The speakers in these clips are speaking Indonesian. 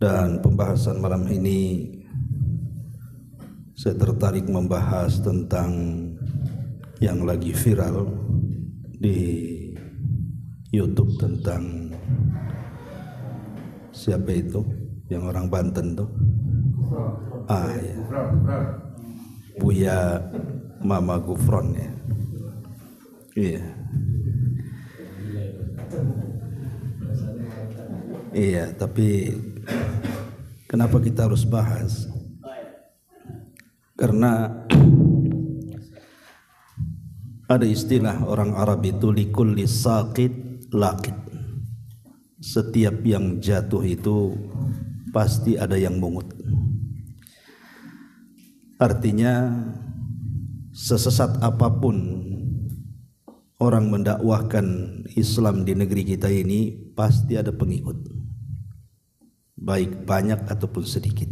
Dan pembahasan malam ini saya tertarik membahas tentang yang lagi viral di YouTube tentang siapa itu yang orang Banten tuh? Ya. Buya Mama Gufron ya. Iya. Iya, tapi kenapa kita harus bahas? Karena ada istilah orang Arab itu likulli saqit laqit. Setiap yang jatuh itu pasti ada yang mungut. Artinya sesesat apapun orang mendakwahkan Islam di negeri kita ini pasti ada pengikut, baik banyak ataupun sedikit.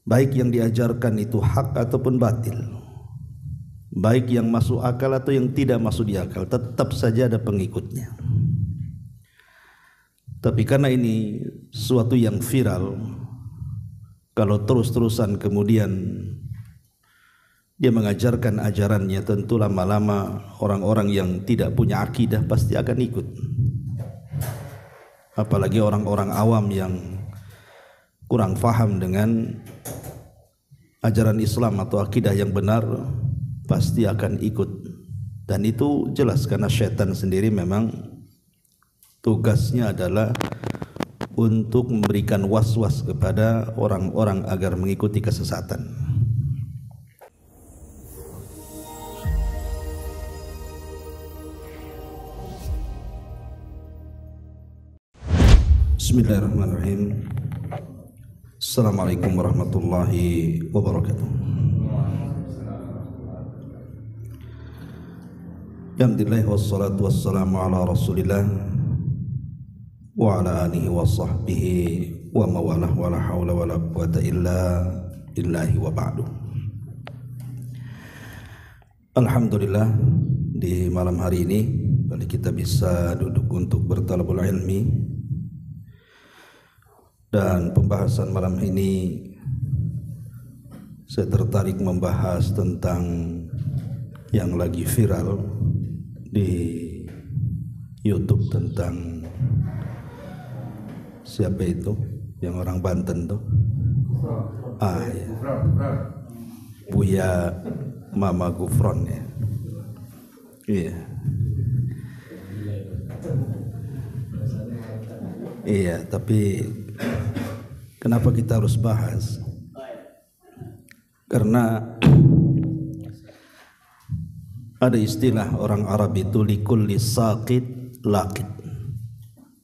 Baik yang diajarkan itu hak ataupun batil, baik yang masuk akal atau yang tidak masuk di akal, tetap saja ada pengikutnya. Tapi karena ini suatu yang viral, kalau terus-terusan kemudian dia mengajarkan ajarannya, tentu lama-lama orang-orang yang tidak punya akidah pasti akan ikut. Apalagi orang-orang awam yang kurang faham dengan ajaran Islam atau akidah yang benar pasti akan ikut. Dan itu jelas karena syaitan sendiri memang tugasnya adalah untuk memberikan was-was kepada orang-orang agar mengikuti kesesatan. Bismillahirrahmanirrahim. Assalamualaikum warahmatullahi wabarakatuh. Alhamdulillah wassalatu wassalamu ala Rasulillah wa ala alihi wa sahbihi wa mawalah wa la hawla wa la quwata illa billahi wa ba'du. Alhamdulillah, di malam hari ini kita bisa duduk untuk bertalabul ilmi. Dan pembahasan malam ini saya tertarik membahas tentang yang lagi viral di YouTube tentang siapa itu yang orang Banten tuh? Ya. Buya Mama Gufron ya. Iya. Iya, tapi kenapa kita harus bahas? Karena ada istilah orang Arab itu likulli saqit laqit.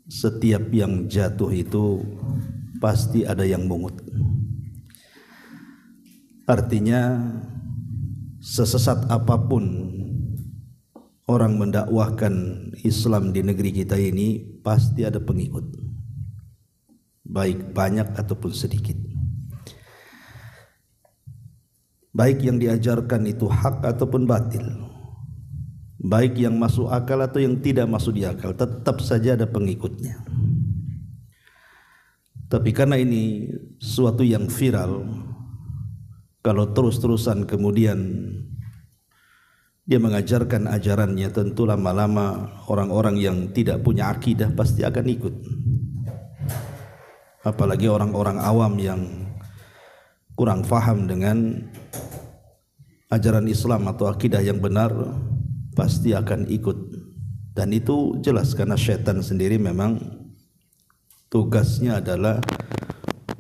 Setiap yang jatuh itu pasti ada yang mungut. Artinya sesesat apapun orang mendakwahkan Islam di negeri kita ini pasti ada pengikut, baik banyak ataupun sedikit. Baik yang diajarkan itu hak ataupun batil, baik yang masuk akal atau yang tidak masuk di akal, tetap saja ada pengikutnya. Tapi karena ini suatu yang viral, kalau terus-terusan kemudian dia mengajarkan ajarannya, tentu lama-lama orang-orang yang tidak punya akidah pasti akan ikut. Apalagi orang-orang awam yang kurang faham dengan ajaran Islam atau akidah yang benar pasti akan ikut. Dan itu jelas karena syaitan sendiri memang tugasnya adalah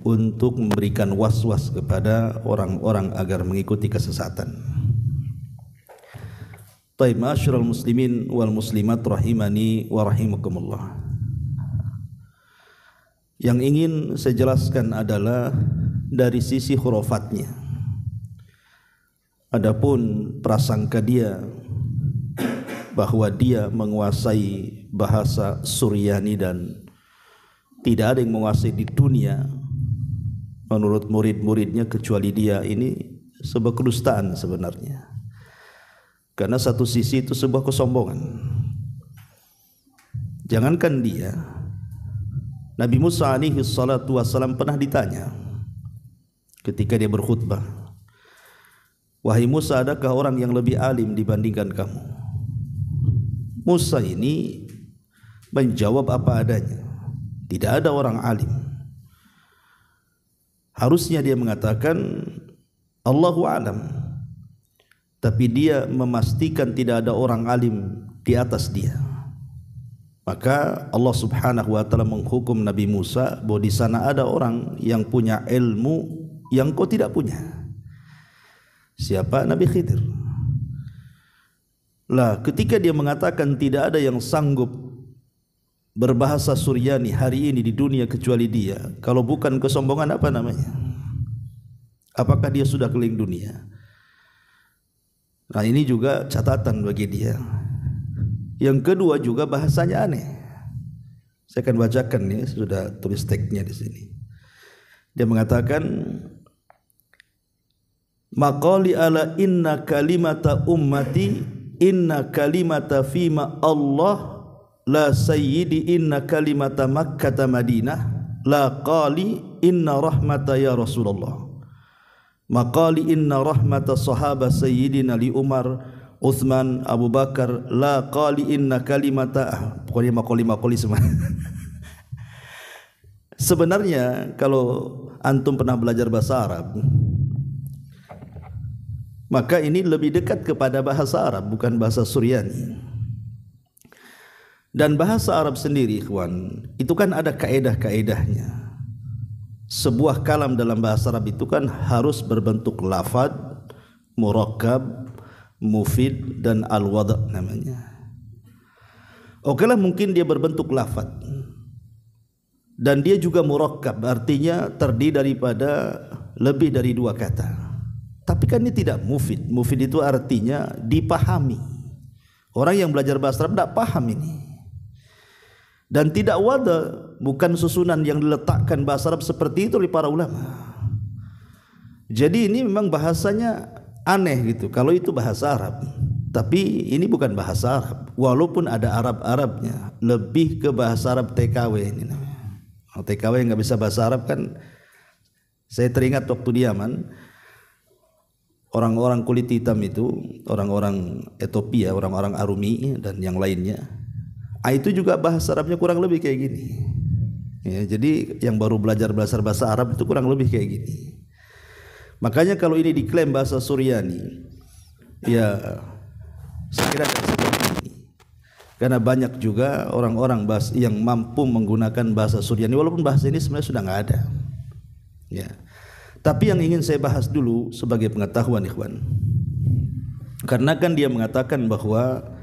untuk memberikan was-was kepada orang-orang agar mengikuti kesesatan. Taib, ma'asyiral muslimin wal muslimat rahimani wa rahimakumullah. Yang ingin saya jelaskan adalah dari sisi hurufatnya. Adapun prasangka dia bahwa dia menguasai bahasa Suryani dan tidak ada yang menguasai di dunia menurut murid-muridnya kecuali dia, ini sebuah kedustaan sebenarnya. Karena satu sisi itu sebuah kesombongan. Jangankan dia, Nabi Musa alaihi salatu wassalam pernah ditanya ketika dia berkhutbah, wahai Musa, adakah orang yang lebih alim dibandingkan kamu? Musa ini menjawab apa adanya, tidak ada orang alim. Harusnya dia mengatakan Allahu a'lam, tapi dia memastikan tidak ada orang alim di atas dia. Maka Allah Subhanahu wa taala menghukum Nabi Musa bahwa di sana ada orang yang punya ilmu yang kau tidak punya. Siapa? Nabi Khidir. Lah, ketika dia mengatakan tidak ada yang sanggup berbahasa Suryani hari ini di dunia kecuali dia, kalau bukan kesombongan apa namanya? Apakah dia sudah keliling dunia? Nah, ini juga catatan bagi dia. Yang kedua juga bahasanya aneh. Saya akan bacakan nih, sudah tulis teksnya di sini. Dia mengatakan, maqali ala inna kalimata ummati inna kalimata fima Allah la sayyidi inna kalimata Makkah Madinah la qali inna rahmata ya Rasulullah. Maqali inna rahmata sahaba sayyidina li Umar Uthman, Abu Bakar, la qali inna kalimata, pokoknya makoli semua. Sebenarnya kalau antum pernah belajar bahasa Arab, maka ini lebih dekat kepada bahasa Arab, bukan bahasa Suryani. Dan bahasa Arab sendiri, ikhwan, itu kan ada kaedah-kaedahnya. Sebuah kalam dalam bahasa Arab itu kan harus berbentuk lafad, murakkab, mufid dan al-wada' namanya. Okelah, mungkin dia berbentuk lafaz dan dia juga murakkab, artinya terdiri daripada lebih dari dua kata. Tapi kan ini tidak mufid. Mufid itu artinya dipahami. Orang yang belajar bahasa Arab tidak paham ini. Dan tidak wada, bukan susunan yang diletakkan bahasa Arab seperti itu oleh para ulama. Jadi ini memang bahasanya aneh gitu kalau itu bahasa Arab, tapi ini bukan bahasa Arab, walaupun ada Arab-Arabnya, lebih ke bahasa Arab TKW ini namanya. TKW yang nggak bisa bahasa Arab kan, saya teringat waktu di Yaman, orang-orang kulit hitam itu, orang-orang Ethiopia, orang-orang Arumi dan yang lainnya, itu juga bahasa Arabnya kurang lebih kayak gini. Ya, jadi yang baru belajar bahasa Arab itu kurang lebih kayak gini. Makanya kalau ini diklaim bahasa Suryani, ya saya kira seperti ini. Karena banyak juga orang-orang yang mampu menggunakan bahasa Suryani, walaupun bahasa ini sebenarnya sudah nggak ada. Ya. Tapi yang ingin saya bahas dulu sebagai pengetahuan, ikhwan, karena kan dia mengatakan bahwa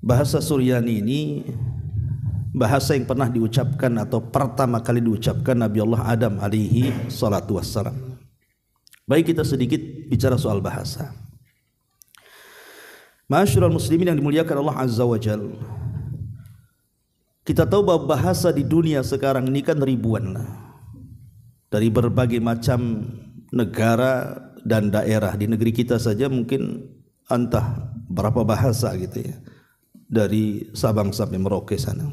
bahasa Suryani ini bahasa yang pernah diucapkan atau pertama kali diucapkan Nabi Allah Adam alaihi salatu wassalam. Baik, kita sedikit bicara soal bahasa. Ma'asyiral muslimin yang dimuliakan Allah Azza wa Jalla, kita tahu bahwa bahasa di dunia sekarang ini kan ribuan dari berbagai macam negara dan daerah. Di negeri kita saja mungkin entah berapa bahasa gitu ya, dari Sabang sampai Merauke sana.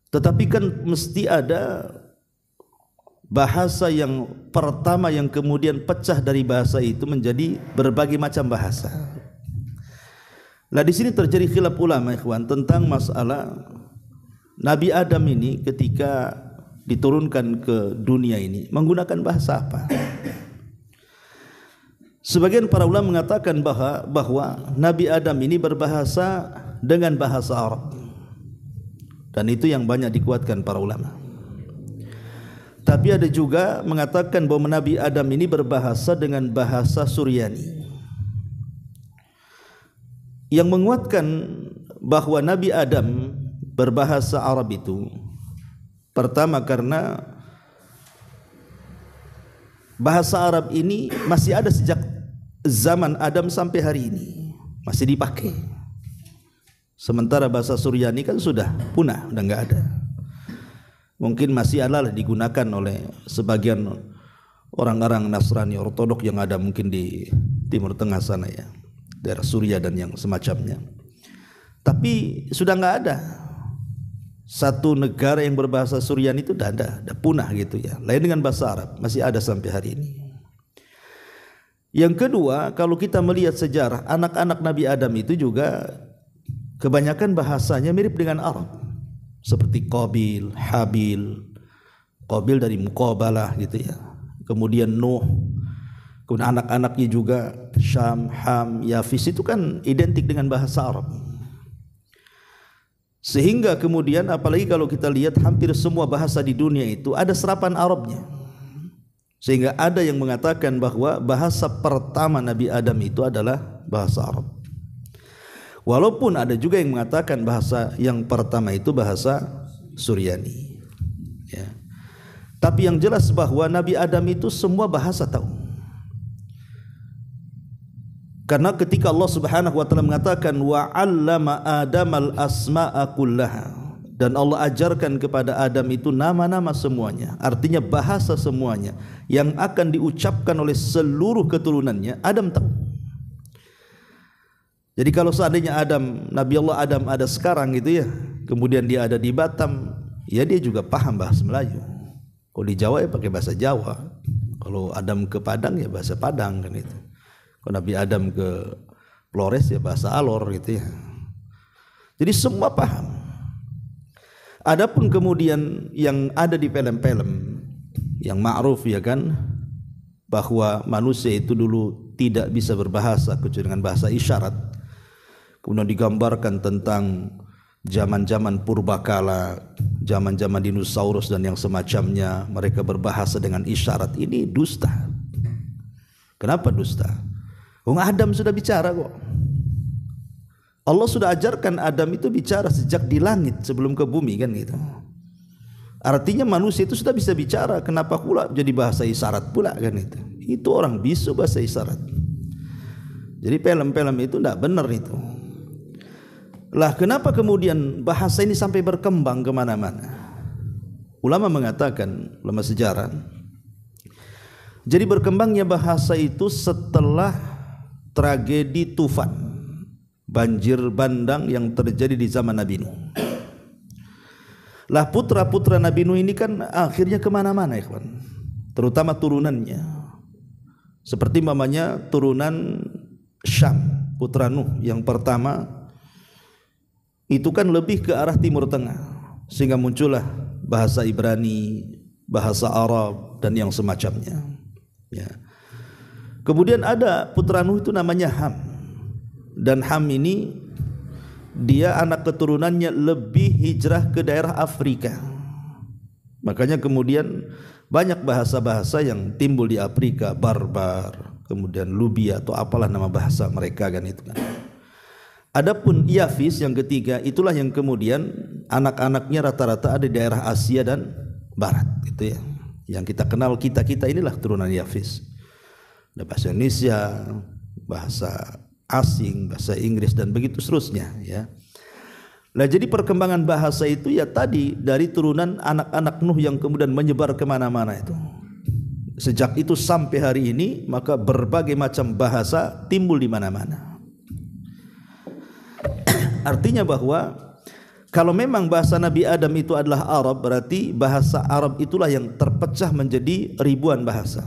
Tetapi kan mesti ada bahasa yang pertama yang kemudian pecah dari bahasa itu menjadi berbagai macam bahasa. Nah, di sini terjadi khilaf ulama, ikhwan, tentang masalah Nabi Adam ini ketika diturunkan ke dunia ini menggunakan bahasa apa. Sebagian para ulama mengatakan bahwa Nabi Adam ini berbahasa dengan bahasa Arab, dan itu yang banyak dikuatkan para ulama. Tapi ada juga mengatakan bahwa Nabi Adam ini berbahasa dengan bahasa Suryani. Yang menguatkan bahwa Nabi Adam berbahasa Arab itu, pertama karena bahasa Arab ini masih ada sejak zaman Adam sampai hari ini, masih dipakai. Sementara bahasa Suryani kan sudah punah, udah nggak ada. Mungkin masih adalah digunakan oleh sebagian orang-orang Nasrani Ortodok yang ada mungkin di Timur Tengah sana ya, daerah Suriah dan yang semacamnya. Tapi sudah nggak ada. satu negara yang berbahasa Suryani itu dah punah gitu ya. Lain dengan bahasa Arab, masih ada sampai hari ini. Yang kedua, kalau kita melihat sejarah anak-anak Nabi Adam itu juga kebanyakan bahasanya mirip dengan Arab. Seperti Qabil, Habil. Qabil dari Muqabalah gitu ya. Kemudian Nuh. Kemudian anak-anaknya juga Syam, Ham, Yafis itu kan identik dengan bahasa Arab. Sehingga kemudian apalagi kalau kita lihat hampir semua bahasa di dunia itu ada serapan Arabnya. Sehingga ada yang mengatakan bahwa bahasa pertama Nabi Adam itu adalah bahasa Arab. Walaupun ada juga yang mengatakan bahasa yang pertama itu bahasa Suryani. Ya. Tapi yang jelas bahwa Nabi Adam itu semua bahasa tahu. Karena ketika Allah Subhanahu wa taala mengatakan wa 'allama Adamal asma'a kullaha, dan Allah ajarkan kepada Adam itu nama-nama semuanya, artinya bahasa semuanya yang akan diucapkan oleh seluruh keturunannya, Adam tahu. Jadi kalau seandainya Nabi Allah Adam ada sekarang gitu ya, kemudian dia ada di Batam, ya dia juga paham bahasa Melayu. Kalau di Jawa ya pakai bahasa Jawa. Kalau Adam ke Padang ya bahasa Padang kan itu. Kalau Nabi Adam ke Flores ya bahasa Alor gitu ya. Jadi semua paham. Adapun kemudian yang ada di film-film yang ma'ruf ya kan, bahwa manusia itu dulu tidak bisa berbahasa kecuali dengan bahasa isyarat. Kemudian digambarkan tentang zaman-zaman purbakala, zaman-zaman dinosaurus dan yang semacamnya, mereka berbahasa dengan isyarat. Ini dusta. Kenapa dusta? Adam sudah bicara kok. Allah sudah ajarkan Adam itu bicara sejak di langit sebelum ke bumi kan gitu. Artinya manusia itu sudah bisa bicara, kenapa pula jadi bahasa isyarat pula kan itu. Itu orang bisu bahasa isyarat. Jadi film-film itu tidak benar itu. Lah kenapa kemudian bahasa ini sampai berkembang kemana-mana? Ulama mengatakan, ulama sejarah, jadi berkembangnya bahasa itu setelah tragedi tufan, banjir bandang yang terjadi di zaman Nabi Nuh. Lah putra-putra Nabi Nuh ini kan akhirnya kemana-mana ikhwan, terutama turunannya. Seperti mamanya turunan Syam, putra Nuh yang pertama itu kan lebih ke arah Timur Tengah, sehingga muncullah bahasa Ibrani, bahasa Arab dan yang semacamnya. Ya. Kemudian ada putra Nuh itu namanya Ham, dan Ham ini dia anak keturunannya lebih hijrah ke daerah Afrika. Makanya kemudian banyak bahasa-bahasa yang timbul di Afrika, Barbar, kemudian Lubia atau apalah nama bahasa mereka kan itu kan. Adapun Yafis yang ketiga, itulah yang kemudian anak-anaknya rata-rata ada di daerah Asia dan Barat gitu ya. Yang kita kenal kita inilah turunan Yafis. Ada bahasa Indonesia, bahasa asing, bahasa Inggris dan begitu seterusnya ya. Nah jadi perkembangan bahasa itu ya tadi dari turunan anak-anak Nuh yang kemudian menyebar kemana-mana itu. Sejak itu sampai hari ini maka berbagai macam bahasa timbul di mana-mana. Artinya bahwa kalau memang bahasa Nabi Adam itu adalah Arab, berarti bahasa Arab itulah yang terpecah menjadi ribuan bahasa.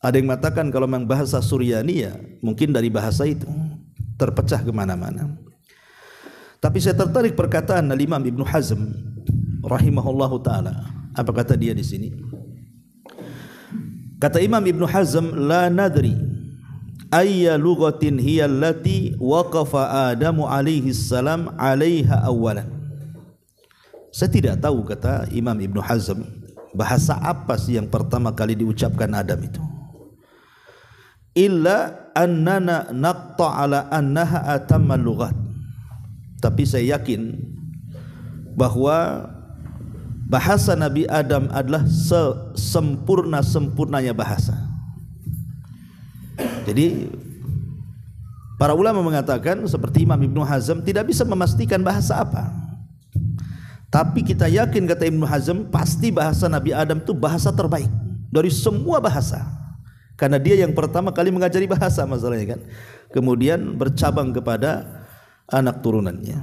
Ada yang mengatakan kalau memang bahasa Suryani ya mungkin dari bahasa itu terpecah kemana-mana. Tapi saya tertarik perkataan Imam Ibnu Hazm rahimahullahu taala. Apa kata dia di sini? Kata Imam Ibnu Hazm, la nadri ayya lughatin hiya allati waqafa Adamu alaihi salam 'alaiha awalan. Saya tidak tahu, kata Imam Ibnu Hazm, bahasa apa sih yang pertama kali diucapkan Adam itu. Illa annana naqta ala annaha atammal lughat. Tapi saya yakin bahwa bahasa Nabi Adam adalah sesempurna-sempurnanya bahasa. Jadi para ulama mengatakan seperti Imam Ibnu Hazm tidak bisa memastikan bahasa apa. Tapi kita yakin, kata Ibnu Hazm, pasti bahasa Nabi Adam itu bahasa terbaik dari semua bahasa. Karena dia yang pertama kali mengajari bahasa masalahnya kan. Kemudian bercabang kepada anak turunannya.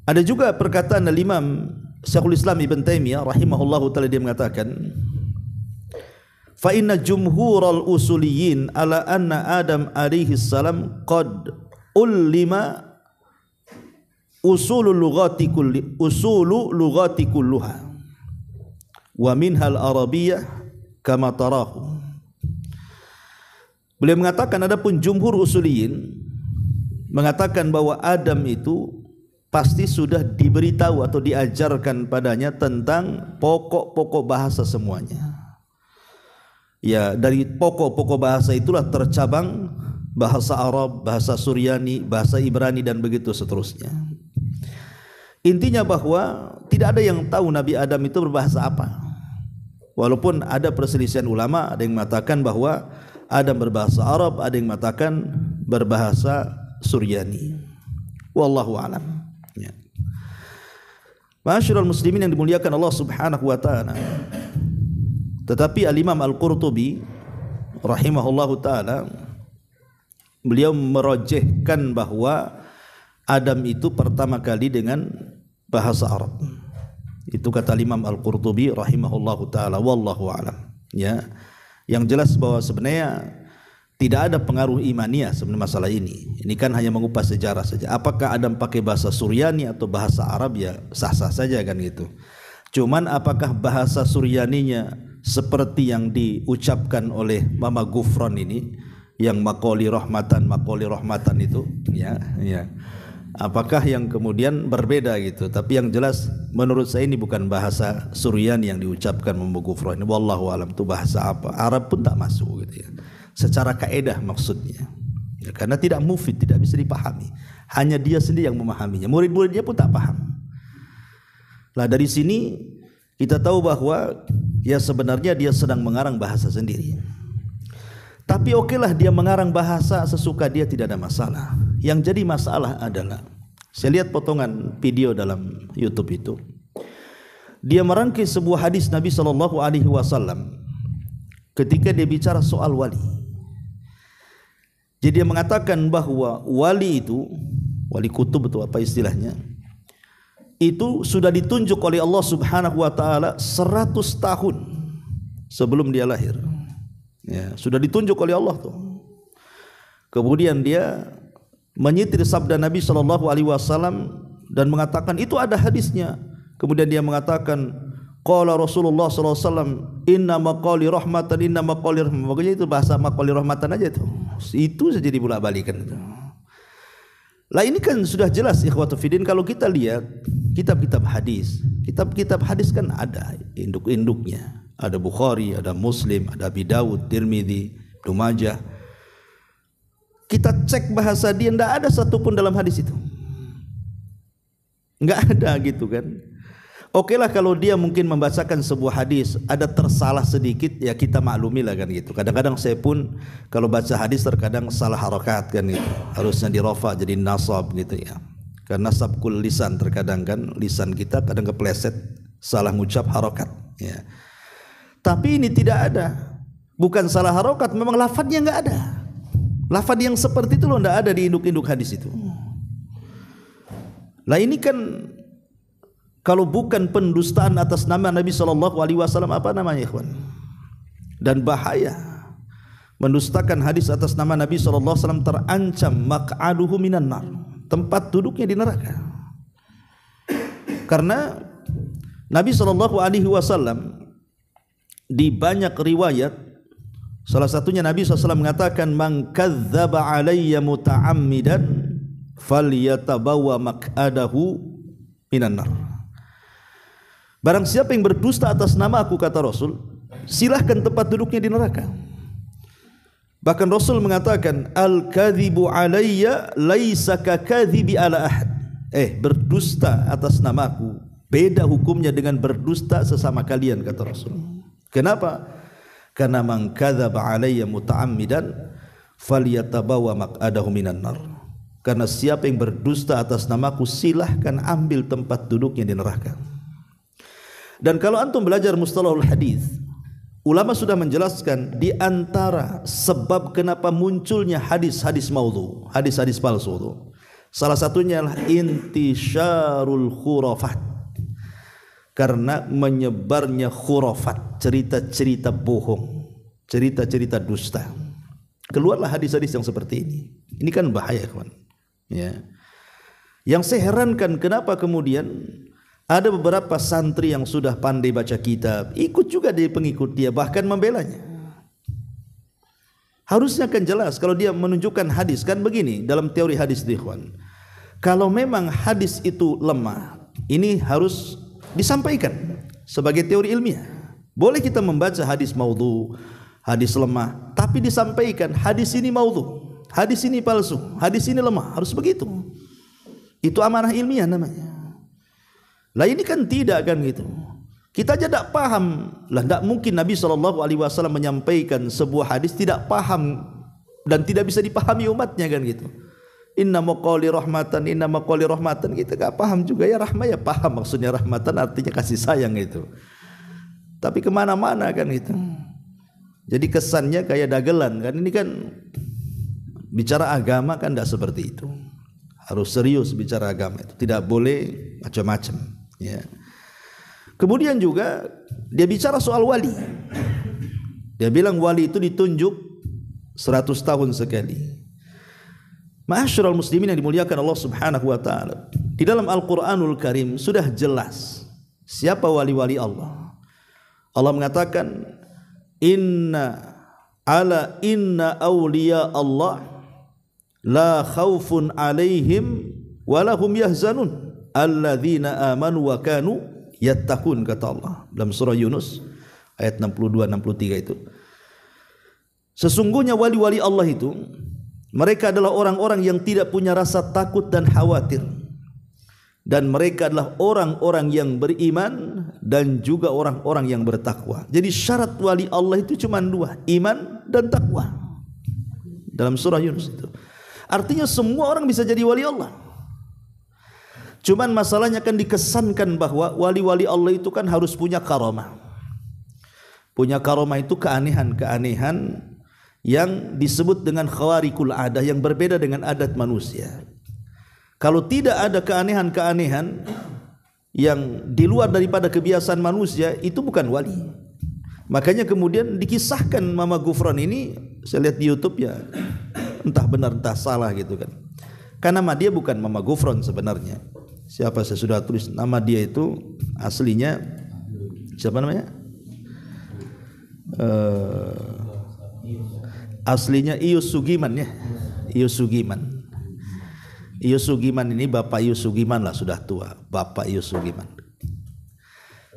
Ada juga perkataan Imam Syekhul Islam Ibn Taimiyah rahimahullahu taala, dia mengatakan fa inna jumhural usuliyin ala anna Adam alaihi salam qad ulima usulu lughati kulluha wa minhal arabiyyah kama tarahu. Beliau mengatakan adapun jumhur usuliyin mengatakan bahwa Adam itu pasti sudah diberitahu atau diajarkan padanya tentang pokok-pokok bahasa semuanya. Ya, dari pokok-pokok bahasa itulah tercabang bahasa Arab, bahasa Suryani, bahasa Ibrani dan begitu seterusnya. Intinya bahwa tidak ada yang tahu Nabi Adam itu berbahasa apa. Walaupun ada perselisihan ulama, ada yang mengatakan bahwa Adam berbahasa Arab, ada yang mengatakan berbahasa Suryani. Wallahu a'lam. Ya. Ma'asyiral muslimin yang dimuliakan Allah Subhanahu wa taala. Tetapi Al-Imam Al-Qurtubi rahimahullahu taala, beliau merojehkan bahwa Adam itu pertama kali dengan bahasa Arab. Itu kata Imam Al-Qurtubi rahimahullahu taala, wallahu a'lam. Ya. Yang jelas bahwa sebenarnya tidak ada pengaruh imaniyah sebenarnya masalah ini. Ini kan hanya mengupas sejarah saja. Apakah Adam pakai bahasa Suryani atau bahasa Arab, ya sah-sah saja kan gitu. Cuman apakah bahasa Suryaninya seperti yang diucapkan oleh Mama Gufron ini, yang makoli rahmatan itu, ya. Apakah yang kemudian berbeda gitu. Tapi yang jelas menurut saya ini bukan bahasa Suryani yang diucapkan Mama Gufron ini. Wallahu alam, itu bahasa apa? Arab pun tak masuk gitu ya. Secara kaedah maksudnya ya, karena tidak mufid, tidak bisa dipahami, hanya dia sendiri yang memahaminya, murid-muridnya pun tak paham. Lah dari sini kita tahu bahwa ya sebenarnya dia sedang mengarang bahasa sendiri. Tapi okelah dia mengarang bahasa sesuka dia, tidak ada masalah. Yang jadi masalah adalah, saya lihat potongan video dalam YouTube itu, dia merangkai sebuah hadis Nabi SAW ketika dia bicara soal wali. Jadi dia mengatakan bahwa wali itu, wali kutub itu apa istilahnya, itu sudah ditunjuk oleh Allah Subhanahu wa taala 100 tahun sebelum dia lahir. Ya, sudah ditunjuk oleh Allah tuh. Kemudian dia menyitir sabda Nabi SAW dan mengatakan itu ada hadisnya. Kemudian dia mengatakan qala Rasulullah SAW inna maqali rahmatan, inna maqali rahmatan. Pokoknya itu bahasa maqali rahmatan aja itu. Itu saja dibulak-balikan itu. Lah ini kan sudah jelas ikhwatu fiddin. Kalau kita lihat kitab-kitab hadis, kitab-kitab hadis kan ada induk-induknya. Ada Bukhari, ada Muslim, ada Abi Dawud, Tirmidzi, Ibnu Majah. Kita cek bahasa dia, tidak ada satupun dalam hadis itu, nggak ada gitu kan. Oke lah kalau dia mungkin membacakan sebuah hadis ada tersalah sedikit, ya kita maklumi lah kan gitu. Kadang-kadang saya pun kalau baca hadis terkadang salah harokat kan gitu, harusnya dirofa jadi nasab gitu ya, karena sabkul lisan, terkadang kan lisan kita kadang kepleset salah ngucap harokat ya. Tapi ini tidak ada, bukan salah harokat, memang lafadznya nggak ada. Lafadz yang seperti itu loh tidak ada di induk-induk hadis itu. Lah ini kan kalau bukan pendustaan atas nama Nabi SAW, apa namanya ikhwan? Dan bahaya, mendustakan hadis atas nama Nabi SAW terancam maq'aduhu minan nar, tempat duduknya di neraka. Karena Nabi SAW di banyak riwayat, salah satunya Nabi SAW mengatakan man kadzdzaba alayya muta'ammidan falyatabawa maq'adahu minan nar. Barang siapa yang berdusta atas nama aku, kata Rasul, silahkan tempat duduknya di neraka. Bahkan Rasul mengatakan al-kadhibu alayya laisa kakadhibi ala ahad. Berdusta atas namaku beda hukumnya dengan berdusta sesama kalian, kata Rasul. Kenapa? Karena man kadzaba alayya muta'ammidan falyatabawa maq'adahu minan nar. Karena siapa yang berdusta atas namaku, silahkan ambil tempat duduknya di neraka. Dan kalau antum belajar mustalahul hadis, ulama sudah menjelaskan di antara sebab kenapa munculnya hadis-hadis maudhu, hadis-hadis palsu itu, Salah satunya adalah intisyarul khurafat, karena menyebarnya khurafat, cerita-cerita bohong, cerita-cerita dusta. Keluarlah hadis-hadis yang seperti ini. Ini kan bahaya, kawan. Ya. Yang saya herankan, kenapa kemudian ada beberapa santri yang sudah pandai baca kitab ikut juga di pengikut dia, bahkan membelanya. Harusnya kan jelas kalau dia menunjukkan hadis, kan begini dalam teori hadis, ikhwan. Kalau memang hadis itu lemah, ini harus disampaikan sebagai teori ilmiah. Boleh kita membaca hadis maudhu, hadis lemah, tapi disampaikan hadis ini maudhu, hadis ini palsu, hadis ini lemah, harus begitu. Itu amanah ilmiah namanya. Lah ini kan tidak, kan gitu. Kita aja tidak paham. Lah tidak mungkin Nabi SAW menyampaikan sebuah hadis tidak paham dan tidak bisa dipahami umatnya, kan gitu. Inna maqali rahmatan, inna maqali rahmatan, kita gak paham juga. Ya rahmah ya paham, maksudnya rahmatan artinya kasih sayang itu. Tapi kemana-mana kan itu. Jadi kesannya kayak dagelan kan. Ini kan bicara agama kan tidak seperti itu. Harus serius bicara agama itu. Tidak boleh macam-macam. Ya. Kemudian juga dia bicara soal wali. Dia bilang wali itu ditunjuk 100 tahun sekali. Ma'asyiral muslimin yang dimuliakan Allah Subhanahu wa taala. Di dalam Al-Qur'anul Karim sudah jelas siapa wali-wali Allah. Allah mengatakan inna awliya Allah la khaufun alaihim wa lahum yahzanun alladzina amanu wa kanu yattaqun, kata Allah dalam surah Yunus ayat 62 63 itu. Sesungguhnya wali-wali Allah itu mereka adalah orang-orang yang tidak punya rasa takut dan khawatir. Dan mereka adalah orang-orang yang beriman dan juga orang-orang yang bertakwa. Jadi syarat wali Allah itu cuma dua, iman dan takwa. Dalam surah Yunus itu. Artinya semua orang bisa jadi wali Allah. Cuman masalahnya kan dikesankan bahwa wali-wali Allah itu kan harus punya karamah. Punya karamah itu keanehan-keanehan yang disebut dengan khawarikul adah, yang berbeda dengan adat manusia. Kalau tidak ada keanehan-keanehan yang di luar daripada kebiasaan manusia, itu bukan wali. Makanya kemudian dikisahkan Mama Gufron ini, saya lihat di YouTube ya, entah benar entah salah gitu kan. Karena nama dia bukan Mama Gufron sebenarnya. Siapa, saya sudah tulis nama dia itu aslinya siapa namanya? Aslinya Ius Sugiman ya. Ius Sugiman. Ius Sugiman ini Bapak Ius Sugiman lah, sudah tua, Bapak Ius Sugiman.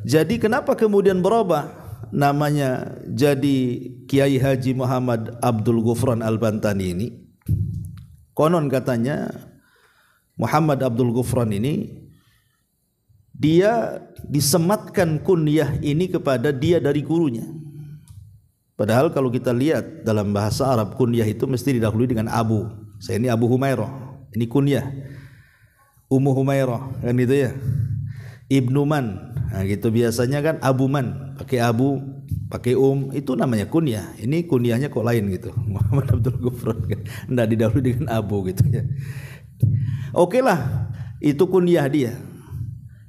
Jadi kenapa kemudian berubah namanya jadi Kiai Haji Muhammad Abdul Ghufran Al-Bantani ini? Konon katanya Muhammad Abdul Ghufran ini dia disematkan kunyah ini kepada dia dari gurunya. Padahal kalau kita lihat dalam bahasa Arab kunyah itu mesti didahului dengan Abu. Saya ini Abu Humairah, ini kunyah. Ummu Humairah kan itu ya. Ibnu Man, nah gitu biasanya kan Abu Man, pakai Abu, pakai itu namanya kunyah. Ini kunyahnya kok lain gitu. Muhammad Abdul Ghufran kan enggak didahului dengan Abu gitu ya. Oke lah, itu kunyah dia.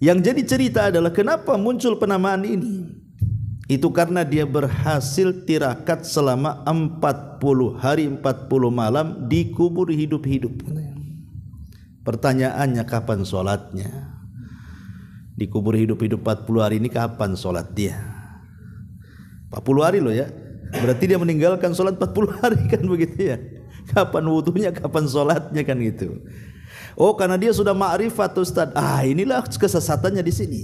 Yang jadi cerita adalah kenapa muncul penamaan ini. Itu karena dia berhasil tirakat selama 40 hari 40 malam dikubur hidup-hidup. Pertanyaannya kapan sholatnya? Dikubur hidup-hidup 40 hari ini kapan sholat dia? 40 hari loh ya. Berarti dia meninggalkan sholat 40 hari kan begitu ya. Kapan wudunya, kapan sholatnya kan gitu. Oh karena dia sudah ma'rifat Ustaz. Inilah kesesatannya di sini.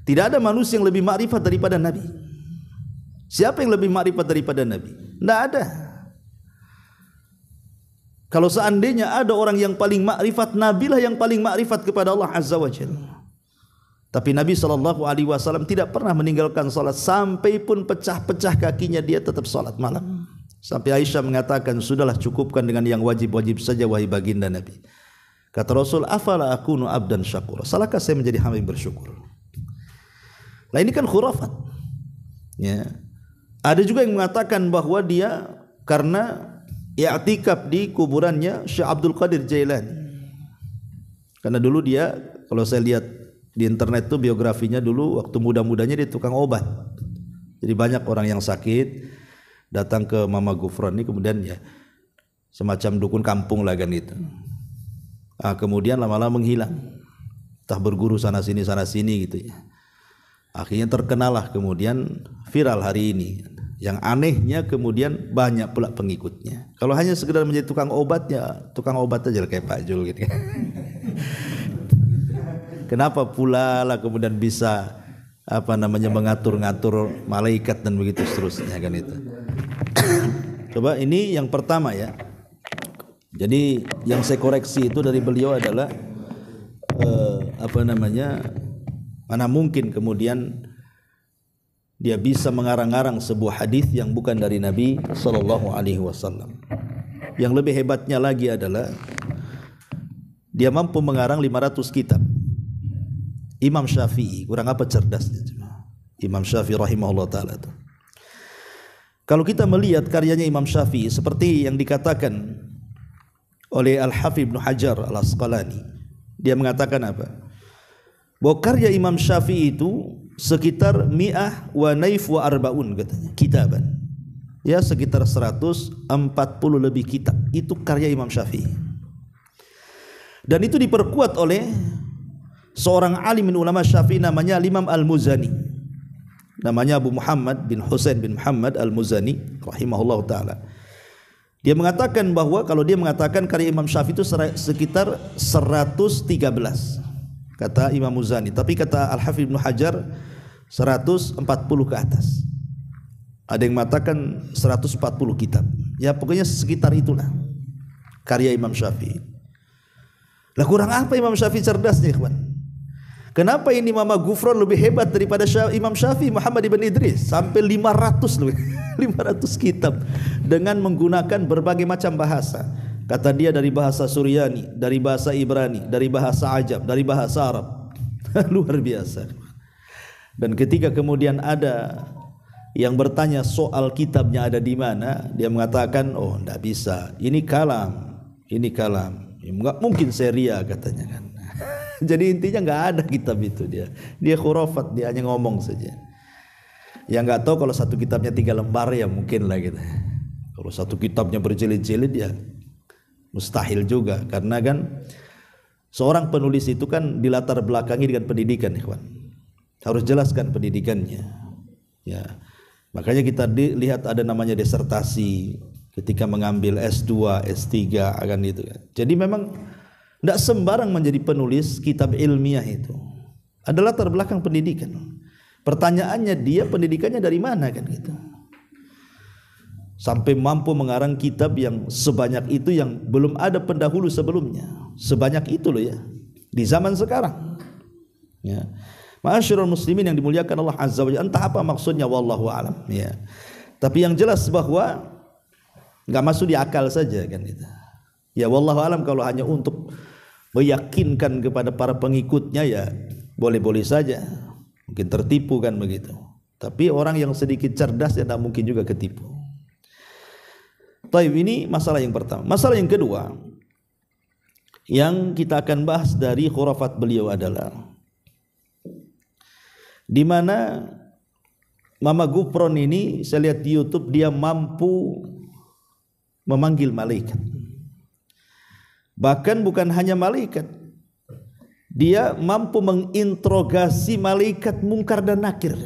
Tidak ada manusia yang lebih makrifat daripada Nabi. Siapa yang lebih makrifat daripada Nabi? Tidak ada. Kalau seandainya ada orang yang paling makrifat, Nabi lah yang paling makrifat kepada Allah Azza wa Jalla. Tapi Nabi SAW tidak pernah meninggalkan salat, sampai pun pecah-pecah kakinya dia tetap salat malam. Sampai Aisyah mengatakan, sudahlah cukupkan dengan yang wajib-wajib saja wahai baginda Nabi. Kata Rasul, afala akunu abdan syakura, salahkah saya menjadi hamba yang bersyukur? Nah ini kan khurafat ya. Ada juga yang mengatakan bahwa dia karena i'tikaf di kuburannya Syekh Abdul Qadir Jailani. Karena dulu dia, kalau saya lihat di internet tuh biografinya, dulu waktu muda-mudanya dia tukang obat. Jadi banyak orang yang sakit datang ke Mama Gufron ini, kemudian ya semacam dukun kampung lah kan itu. Kemudian lama-lama menghilang, entah berguru sana sini gitu ya. Akhirnya terkenal lah, kemudian viral hari ini. Yang anehnya kemudian banyak pula pengikutnya. Kalau hanya sekedar menjadi tukang obat, ya tukang obat aja kayak Pak Jul gitu. Kenapa pula lah kemudian bisa mengatur-ngatur malaikat dan begitu seterusnya kan itu. Coba ini yang pertama ya. Jadi yang saya koreksi itu dari beliau adalah mana mungkin kemudian dia bisa mengarang-arang sebuah hadis yang bukan dari Nabi sallallahu alaihi wasallam. Yang lebih hebatnya lagi adalah dia mampu mengarang 500 kitab. Imam Syafi'i, kurang apa cerdasnya Imam Syafi'i rahimahullah ta'ala itu. Kalau kita melihat karyanya Imam Syafi'i seperti yang dikatakan oleh Al-Hafidz Ibnu Hajar Al-Asqalani, dia mengatakan apa? Bahwa karya Imam Syafi'i itu sekitar mi'ah wa naif wa arbaun katanya, kitaban. Ya sekitar 140 lebih kitab. Itu karya Imam Syafi'i. Dan itu diperkuat oleh seorang alim min ulama Syafi'i namanya Imam Al-Muzani. Namanya Abu Muhammad bin Husain bin Muhammad Al-Muzani rahimahullah ta'ala. Dia mengatakan bahwa kalau dia mengatakan karya Imam Syafi'i itu sekitar 113 kata Imam Muzani, tapi kata Al-Hafidz Ibnu Hajar 140 ke atas. Ada yang mengatakan 140 kitab. Ya pokoknya sekitar itulah karya Imam Syafi'i. Lah kurang apa Imam Syafi'i cerdasnya, ikhwan? Kenapa ini Mama Gufron lebih hebat daripada Imam Syafi'i Muhammad ibn Idris? Sampai 500 lebih 500 kitab dengan menggunakan berbagai macam bahasa. Kata dia dari bahasa Suryani, dari bahasa Ibrani, dari bahasa Ajam, dari bahasa Arab. Luar biasa. Dan ketika kemudian ada yang bertanya soal kitabnya ada di mana, dia mengatakan, oh tidak bisa, ini kalam, enggak mungkin seria katanya kan. Jadi intinya nggak ada kitab itu, dia khurafat, dia hanya ngomong saja. Ya nggak tahu kalau satu kitabnya 3 lembar ya mungkin lah gitu. Kalau satu kitabnya berjilid-jilid ya mustahil juga, karena kan seorang penulis itu kan dilatar belakangi dengan pendidikan, ikhwan. Harus jelaskan pendidikannya. Ya. Makanya kita lihat ada namanya disertasi ketika mengambil S2, S3 akan itu kan. Jadi memang tidak sembarang menjadi penulis kitab ilmiah itu. Ada latar belakang pendidikan. Pertanyaannya dia pendidikannya dari mana kan gitu. Sampai mampu mengarang kitab yang sebanyak itu yang belum ada pendahulu sebelumnya. Sebanyak itu loh ya. Di zaman sekarang. Ya. Ma'asyiral muslimin yang dimuliakan Allah Azza wa Jalla, entah apa maksudnya wallahu alam ya. Tapi yang jelas bahwa enggak masuk di akal saja kan gitu. Ya wallahu alam kalau hanya untuk meyakinkan kepada para pengikutnya ya boleh-boleh saja, mungkin tertipu kan begitu. Tapi orang yang sedikit cerdas ya tidak mungkin juga ketipu. Taib, ini masalah yang pertama. Masalah yang kedua yang kita akan bahas dari khurafat beliau adalah di mana Mama Gufron ini saya lihat di YouTube dia mampu memanggil malaikat. Bahkan bukan hanya malaikat, dia mampu menginterogasi malaikat mungkar dan nakir.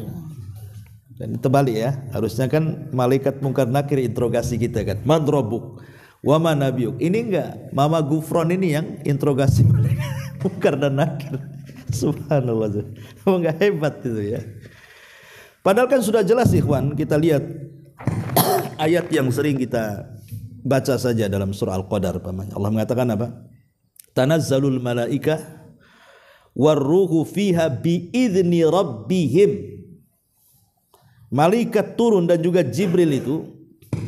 Dan terbalik ya, harusnya kan malaikat mungkar nakir interogasi kita kan, man rabbuk wa ma nabiyuk. Ini enggak, Mama Gufron ini yang interogasi malaikat mungkar dan nakir. Subhanallah, enggak hebat itu ya. Padahal kan sudah jelas ikhwan, kita lihat ayat yang sering kita baca saja dalam surah Al-Qadar. Allah mengatakan apa? Tanazzalul malaikah warruhu fiha biizni rabbihim. Malaikat turun dan juga Jibril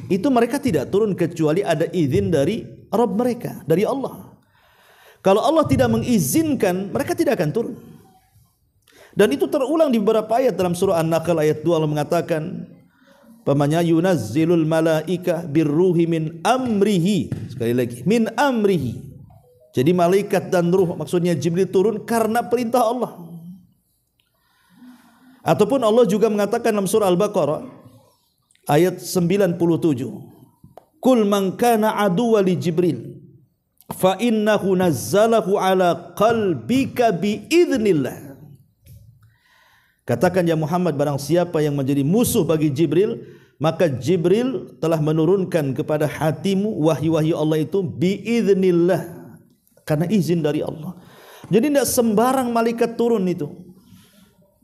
itu mereka tidak turun kecuali ada izin dari Rabb mereka, dari Allah. Kalau Allah tidak mengizinkan, mereka tidak akan turun. Dan itu terulang di beberapa ayat dalam surah An-Nahl ayat 2 Allah mengatakan Pamannya yunazzilul malaika birruhi min amrihi. Sekali lagi, min amrihi. Jadi malaikat dan ruh maksudnya Jibril turun karena perintah Allah. Ataupun Allah juga mengatakan dalam surah Al-Baqarah ayat 97. Qul man kana aduwwa li Jibril fa innahu nazzalahu ala qalbika bi idznillah. Katakan ya Muhammad, barang siapa yang menjadi musuh bagi Jibril, maka Jibril telah menurunkan kepada hatimu wahyu-wahyu Allah itu biidznillah, karena izin dari Allah. Jadi tidak sembarang malaikat turun itu.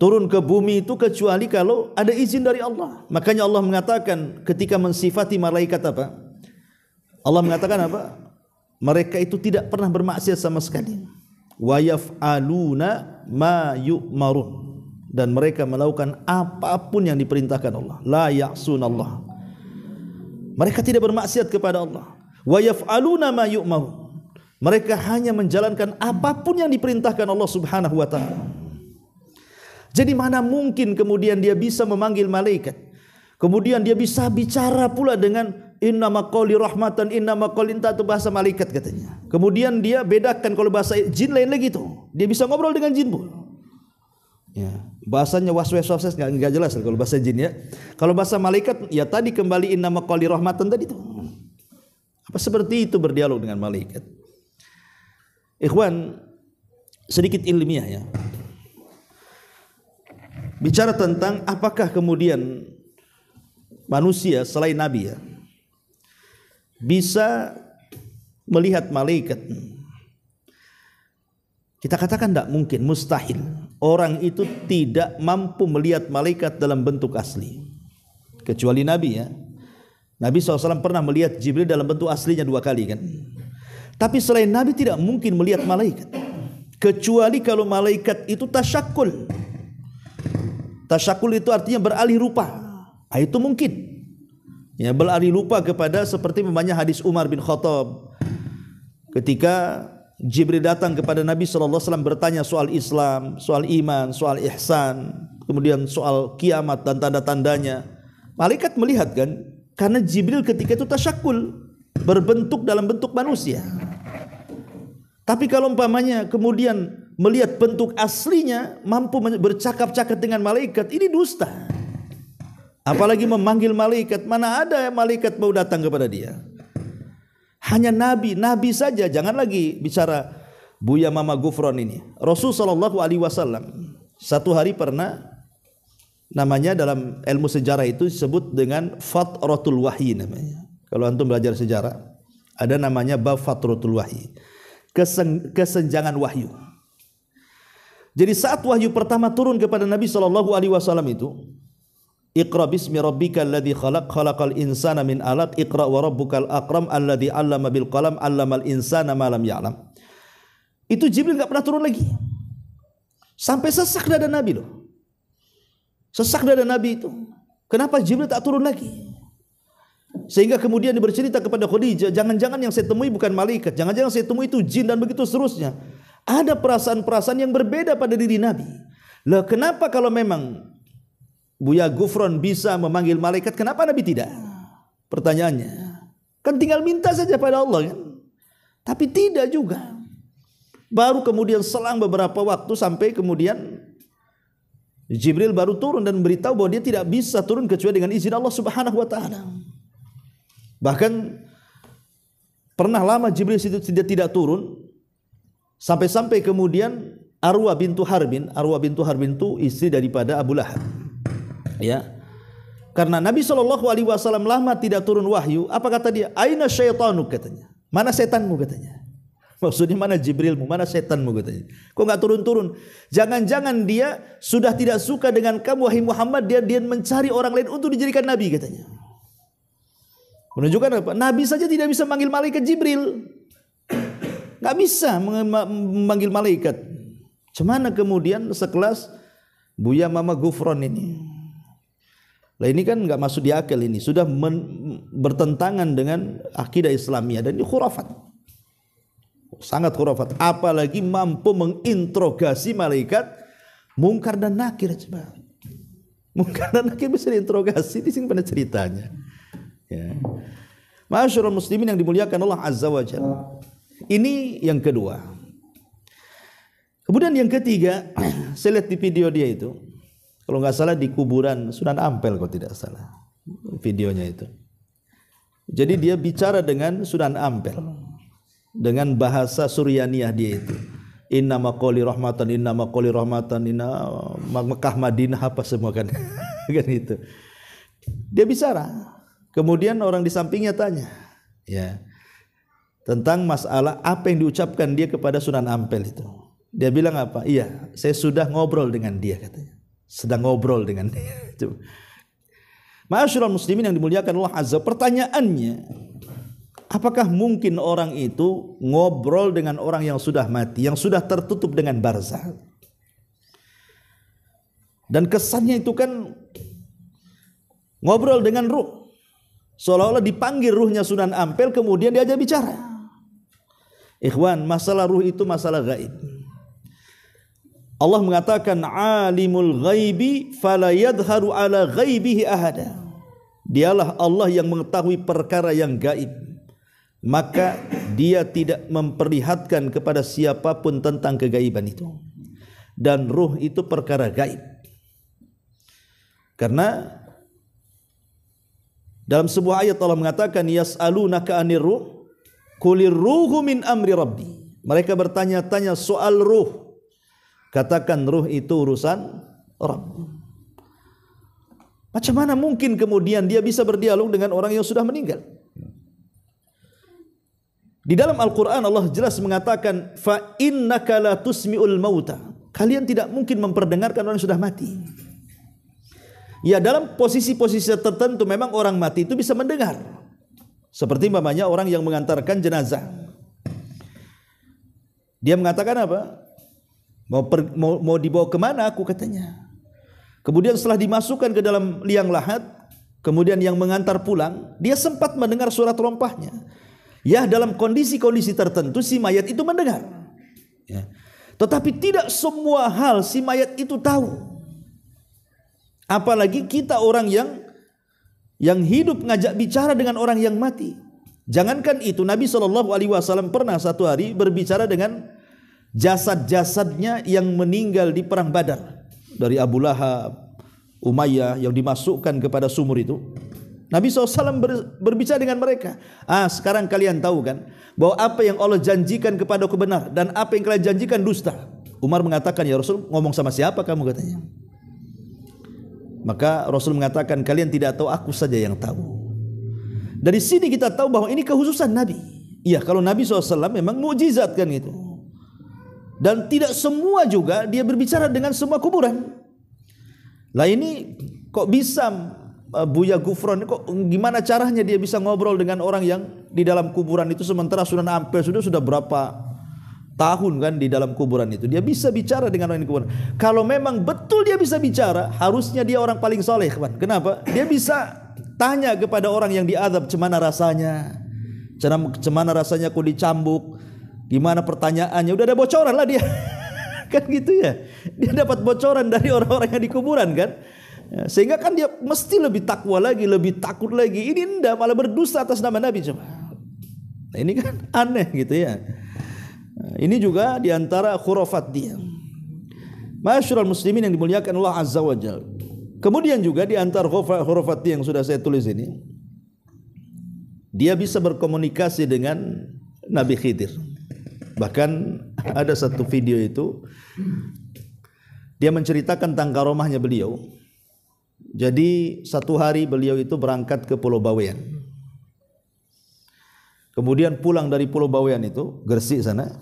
Turun ke bumi itu kecuali kalau ada izin dari Allah. Makanya Allah mengatakan ketika mensifati malaikat apa? Allah mengatakan apa? Mereka itu tidak pernah bermaksiat sama sekali. Wa yaf'aluna ma yu'marun. Dan mereka melakukan apapun yang diperintahkan Allah. La ya'sunallah. Mereka tidak bermaksiat kepada Allah. Wa yaf'aluna ma yu'marun. Mereka hanya menjalankan apapun yang diperintahkan Allah Subhanahu wa taala. Jadi mana mungkin kemudian dia bisa memanggil malaikat, kemudian dia bisa bicara pula dengan innama qawli rahmatan innama qawli inta, itu bahasa malaikat katanya. Kemudian dia bedakan kalau bahasa jin lain lagi tuh. Dia bisa ngobrol dengan jin pun. Ya, bahasanya waswas enggak jelas kalau bahasa jin ya. Kalau bahasa malaikat ya tadi kembali innama qawli rahmatan tadi tuh. Apa seperti itu berdialog dengan malaikat. Ikhwan, sedikit ilmiah ya. Bicara tentang apakah kemudian manusia selain Nabi ya bisa melihat malaikat. Kita katakan tidak mungkin, mustahil. Orang itu tidak mampu melihat malaikat dalam bentuk asli. Kecuali Nabi ya. Nabi SAW pernah melihat Jibril dalam bentuk aslinya 2 kali kan. Tapi selain Nabi tidak mungkin melihat malaikat. Kecuali kalau malaikat itu tasyakul. Tasyakul itu artinya beralih rupa. Itu mungkin. Ya, beralih rupa kepada seperti memangnya hadis Umar bin Khattab. Ketika Jibril datang kepada Nabi SAW bertanya soal Islam, soal iman, soal ihsan, kemudian soal kiamat dan tanda-tandanya. Malaikat melihat kan, karena Jibril ketika itu tasyakul, berbentuk dalam bentuk manusia. Tapi kalau umpamanya kemudian melihat bentuk aslinya, mampu bercakap-cakap dengan malaikat, ini dusta. Apalagi memanggil malaikat, mana ada malaikat mau datang kepada dia. Hanya Nabi saja, jangan lagi bicara Buya Mama Gufron ini. Rasul SAW satu hari pernah, namanya dalam ilmu sejarah itu disebut dengan Fatratul Wahyi namanya. Kalau antum belajar sejarah, ada namanya bab Fatratul Wahyi, kesenjangan wahyu. Jadi saat wahyu pertama turun kepada Nabi SAW itu, Iqra bismi rabbikal ladzi khalaq khalaqal insana min 'alaq iqra wa rabbukal akram alladzi 'allama bil qalam 'allamal insana ma lam ya'lam. Itu Jibril enggak pernah turun lagi. Sampai sesak dada Nabi loh. Sesak dada Nabi itu. Kenapa Jibril tak turun lagi? Sehingga kemudian dia bercerita kepada Khadijah, jangan-jangan yang saya temui bukan malaikat, jangan-jangan saya temui itu jin dan begitu seterusnya. Ada perasaan-perasaan yang berbeda pada diri Nabi. Lah kenapa kalau memang Buya Gufron bisa memanggil malaikat, kenapa Nabi tidak? Pertanyaannya, kan tinggal minta saja pada Allah kan? Tapi tidak juga. Baru kemudian selang beberapa waktu sampai kemudian Jibril baru turun dan memberitahu bahwa dia tidak bisa turun kecuali dengan izin Allah Subhanahu wa taala. Bahkan pernah lama Jibril itu tidak turun sampai kemudian Arwah bintu Harbin itu istri daripada Abu Lahab. Ya, karena Nabi SAW lama tidak turun wahyu. Apa kata dia? Aina syaitanu katanya. Mana setanmu katanya. Maksudnya mana Jibrilmu, mana setanmu katanya. Kok enggak turun-turun? Jangan-jangan dia sudah tidak suka dengan kamu wahai Muhammad, dia mencari orang lain untuk dijadikan nabi katanya. Menunjukkan apa? Nabi saja tidak bisa memanggil malaikat Jibril. Enggak bisa memanggil malaikat. Cemana kemudian sekelas Buya Mama Gufron ini. Lah ini kan enggak masuk di akal ini, sudah bertentangan dengan akidah Islamiyah dan ini khurafat. Sangat khurafat, apalagi mampu menginterogasi malaikat mungkar dan nakir coba. Mungkin anaknya bisa diinterogasi, di sini pada ceritanya. Ya. Ma'asyiral muslimin yang dimuliakan Allah Azza wa Jalla. Ini yang kedua. Kemudian yang ketiga, saya lihat di video dia itu, kalau nggak salah di kuburan Sunan Ampel kalau tidak salah videonya itu. Jadi dia bicara dengan Sunan Ampel dengan bahasa Suryaniyah dia itu. Inna maqali rahmatan, inna maqali rahmatan, inna Mekah Madinah apa semua kan. Kan itu. Dia bicara. Kemudian orang di sampingnya tanya, ya, tentang masalah apa yang diucapkan dia kepada Sunan Ampel itu. Dia bilang apa? Iya, saya sudah ngobrol dengan dia katanya. Sedang ngobrol dengan dia. Ma'asyiral muslimin yang dimuliakan Allah Azza. Pertanyaannya, apakah mungkin orang itu ngobrol dengan orang yang sudah mati, yang sudah tertutup dengan barzah? Dan kesannya itu kan ngobrol dengan ruh. Seolah-olah dipanggil ruhnya Sunan Ampel, kemudian diajak bicara. Ikhwan, masalah ruh itu masalah gaib. Allah mengatakan alimul ghaibi fala yadharu ala ghaibihi ahada. Dialah Allah yang mengetahui perkara yang gaib, maka dia tidak memperlihatkan kepada siapapun tentang kegaiban itu. Dan ruh itu perkara gaib. Karena dalam sebuah ayat Allah mengatakan yas'alunaka 'anir ruh qulir ruhu min amri rabbi. Mereka bertanya-tanya soal ruh. Katakan ruh itu urusan Rabb. Macam mana mungkin kemudian dia bisa berdialog dengan orang yang sudah meninggal? Di dalam Al-Quran Allah jelas mengatakan fa innaka la tusmi'ul mauta. Kalian tidak mungkin memperdengarkan orang yang sudah mati. Ya, dalam posisi-posisi tertentu memang orang mati itu bisa mendengar. Seperti umpamanya orang yang mengantarkan jenazah. Dia mengatakan apa? Mau dibawa kemana aku katanya. Kemudian setelah dimasukkan ke dalam liang lahat, kemudian yang mengantar pulang, dia sempat mendengar suara terompahnya. Ya, dalam kondisi-kondisi tertentu si mayat itu mendengar. Ya. Tetapi tidak semua hal si mayat itu tahu. Apalagi kita orang yang hidup ngajak bicara dengan orang yang mati. Jangankan itu, Nabi SAW pernah satu hari berbicara dengan jasad-jasadnya yang meninggal di perang Badar, dari Abu Lahab, Umayyah yang dimasukkan kepada sumur itu. Nabi SAW berbicara dengan mereka. Sekarang kalian tahu kan bahwa apa yang Allah janjikan kepada aku benar dan apa yang kalian janjikan dusta. Umar mengatakan, ya Rasul, ngomong sama siapa kamu katanya. Maka Rasul mengatakan, kalian tidak tahu, aku saja yang tahu. Dari sini kita tahu bahwa ini kekhususan Nabi. Iya, kalau Nabi SAW memang mukjizat kan itu. Dan tidak semua juga dia berbicara dengan semua kuburan. Lah ini kok bisa Buya Gufron, kok gimana caranya dia bisa ngobrol dengan orang yang di dalam kuburan itu, sementara Sunan Ampel sudah berapa tahun kan di dalam kuburan itu. Dia bisa bicara dengan orang di kuburan. Kalau memang betul dia bisa bicara, harusnya dia orang paling soleh, kawan. Kenapa? Dia bisa tanya kepada orang yang diadab, cemana rasanya, cemana rasanya aku dicambuk, gimana pertanyaannya, udah ada bocoran lah dia. Kan gitu ya. Dia dapat bocoran dari orang-orang yang di kuburan kan. Ya, sehingga kan dia mesti lebih takwa lagi, lebih takut lagi. Ini enggak, malah berdusta atas nama Nabi coba. Nah, ini kan aneh gitu ya. Nah, ini juga diantara khurafat dia. Ma'asyiral muslimin yang dimuliakan Allah Azza wa Jalla. Kemudian juga diantara khurafat dia yang sudah saya tulis ini, dia bisa berkomunikasi dengan Nabi Khidir. Bahkan ada satu video itu dia menceritakan tentang karomahnya beliau. Jadi satu hari beliau itu berangkat ke Pulau Bawean. Kemudian pulang dari Pulau Bawean itu, Gresik sana,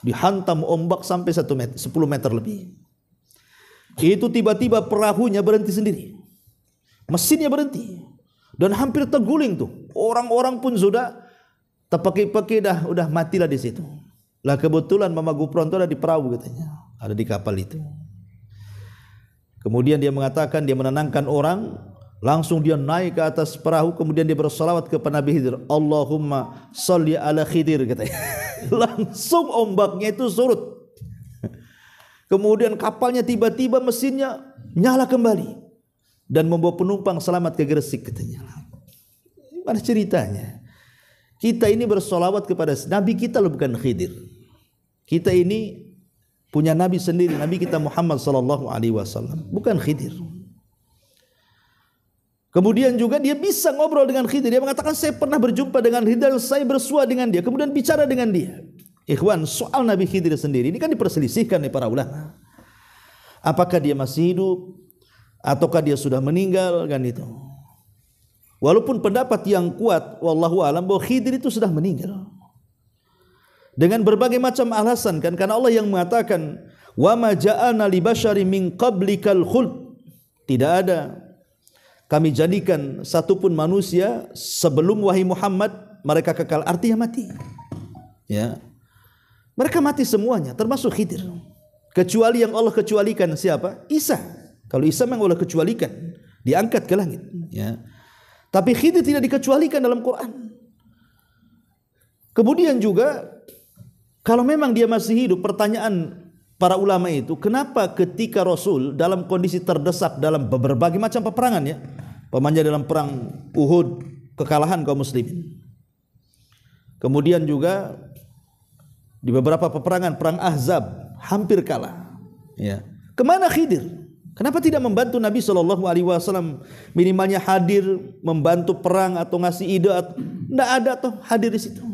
dihantam ombak sampai 10 meter lebih. Itu tiba-tiba perahunya berhenti sendiri. Mesinnya berhenti. Dan hampir terguling tuh. Orang-orang pun sudah terpeki-peki, udah matilah di situ. Lah kebetulan Mama Gufron itu ada di perahu katanya, ada di kapal itu. Kemudian dia mengatakan, dia menenangkan orang, langsung dia naik ke atas perahu, kemudian dia bersalawat kepada Nabi Khidir. Allahumma sholli ala Khidir katanya. Langsung ombaknya itu surut. Kemudian kapalnya tiba-tiba mesinnya nyala kembali. dan membawa penumpang selamat ke Gresik katanya. Mana ceritanya? Kita ini bersolawat kepada Nabi kita loh, bukan Khidir. Kita ini punya Nabi sendiri, Nabi kita Muhammad sallallahu alaihi wasallam, bukan Khidir. Kemudian juga dia bisa ngobrol dengan Khidir. Dia mengatakan saya pernah berjumpa dengan Khidir, saya bersua dengan dia, kemudian bicara dengan dia. Ikhwan, soal Nabi Khidir sendiri ini kan diperselisihkan oleh para ulama. Apakah dia masih hidup ataukah dia sudah meninggal, kan itu. Walaupun pendapat yang kuat wallahu alam bahwa Khidir itu sudah meninggal. Dengan berbagai macam alasan kan, karena Allah yang mengatakan wa ma ja'alna li basyarin min qablikal khuld. Tidak ada kami jadikan satupun manusia sebelum wahai Muhammad mereka kekal, artinya mati. Ya. Mereka mati semuanya termasuk Khidir. Kecuali yang Allah kecualikan siapa? Isa. Kalau Isa memang Allah kecualikan, diangkat ke langit, ya. Tapi Khidir tidak dikecualikan dalam Quran. Kemudian juga kalau memang dia masih hidup, pertanyaan para ulama itu, kenapa ketika Rasul dalam kondisi terdesak dalam berbagai macam peperangan, ya, pamannya dalam perang Uhud kekalahan kaum muslimin, kemudian juga di beberapa peperangan perang Ahzab hampir kalah, ya, kemana Khidir? Kenapa tidak membantu Nabi SAW, minimalnya hadir membantu perang atau ngasih ide? Tidak ada tuh hadir di situ.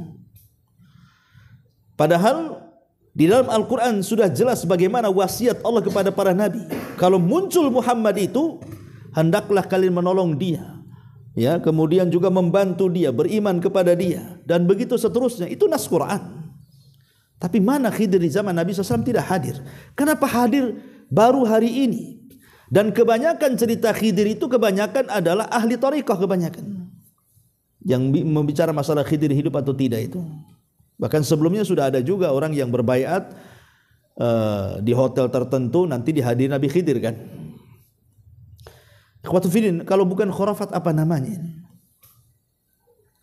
Padahal di dalam Al-Quran sudah jelas bagaimana wasiat Allah kepada para nabi. Kalau muncul Muhammad itu, hendaklah kalian menolong dia, ya, kemudian juga membantu dia, beriman kepada dia, dan begitu seterusnya. Itu nas Quran. Tapi mana Khidir di zaman Nabi SAW tidak hadir? Kenapa hadir baru hari ini? Dan kebanyakan cerita Khidir itu kebanyakan adalah ahli thariqah, kebanyakan yang membicara masalah Khidir hidup atau tidak itu. Bahkan sebelumnya sudah ada juga orang yang berbaiat di hotel tertentu, nanti dihadiri Nabi Khidir kan. Ikhwatul fillah, kalau bukan khurafat apa namanya?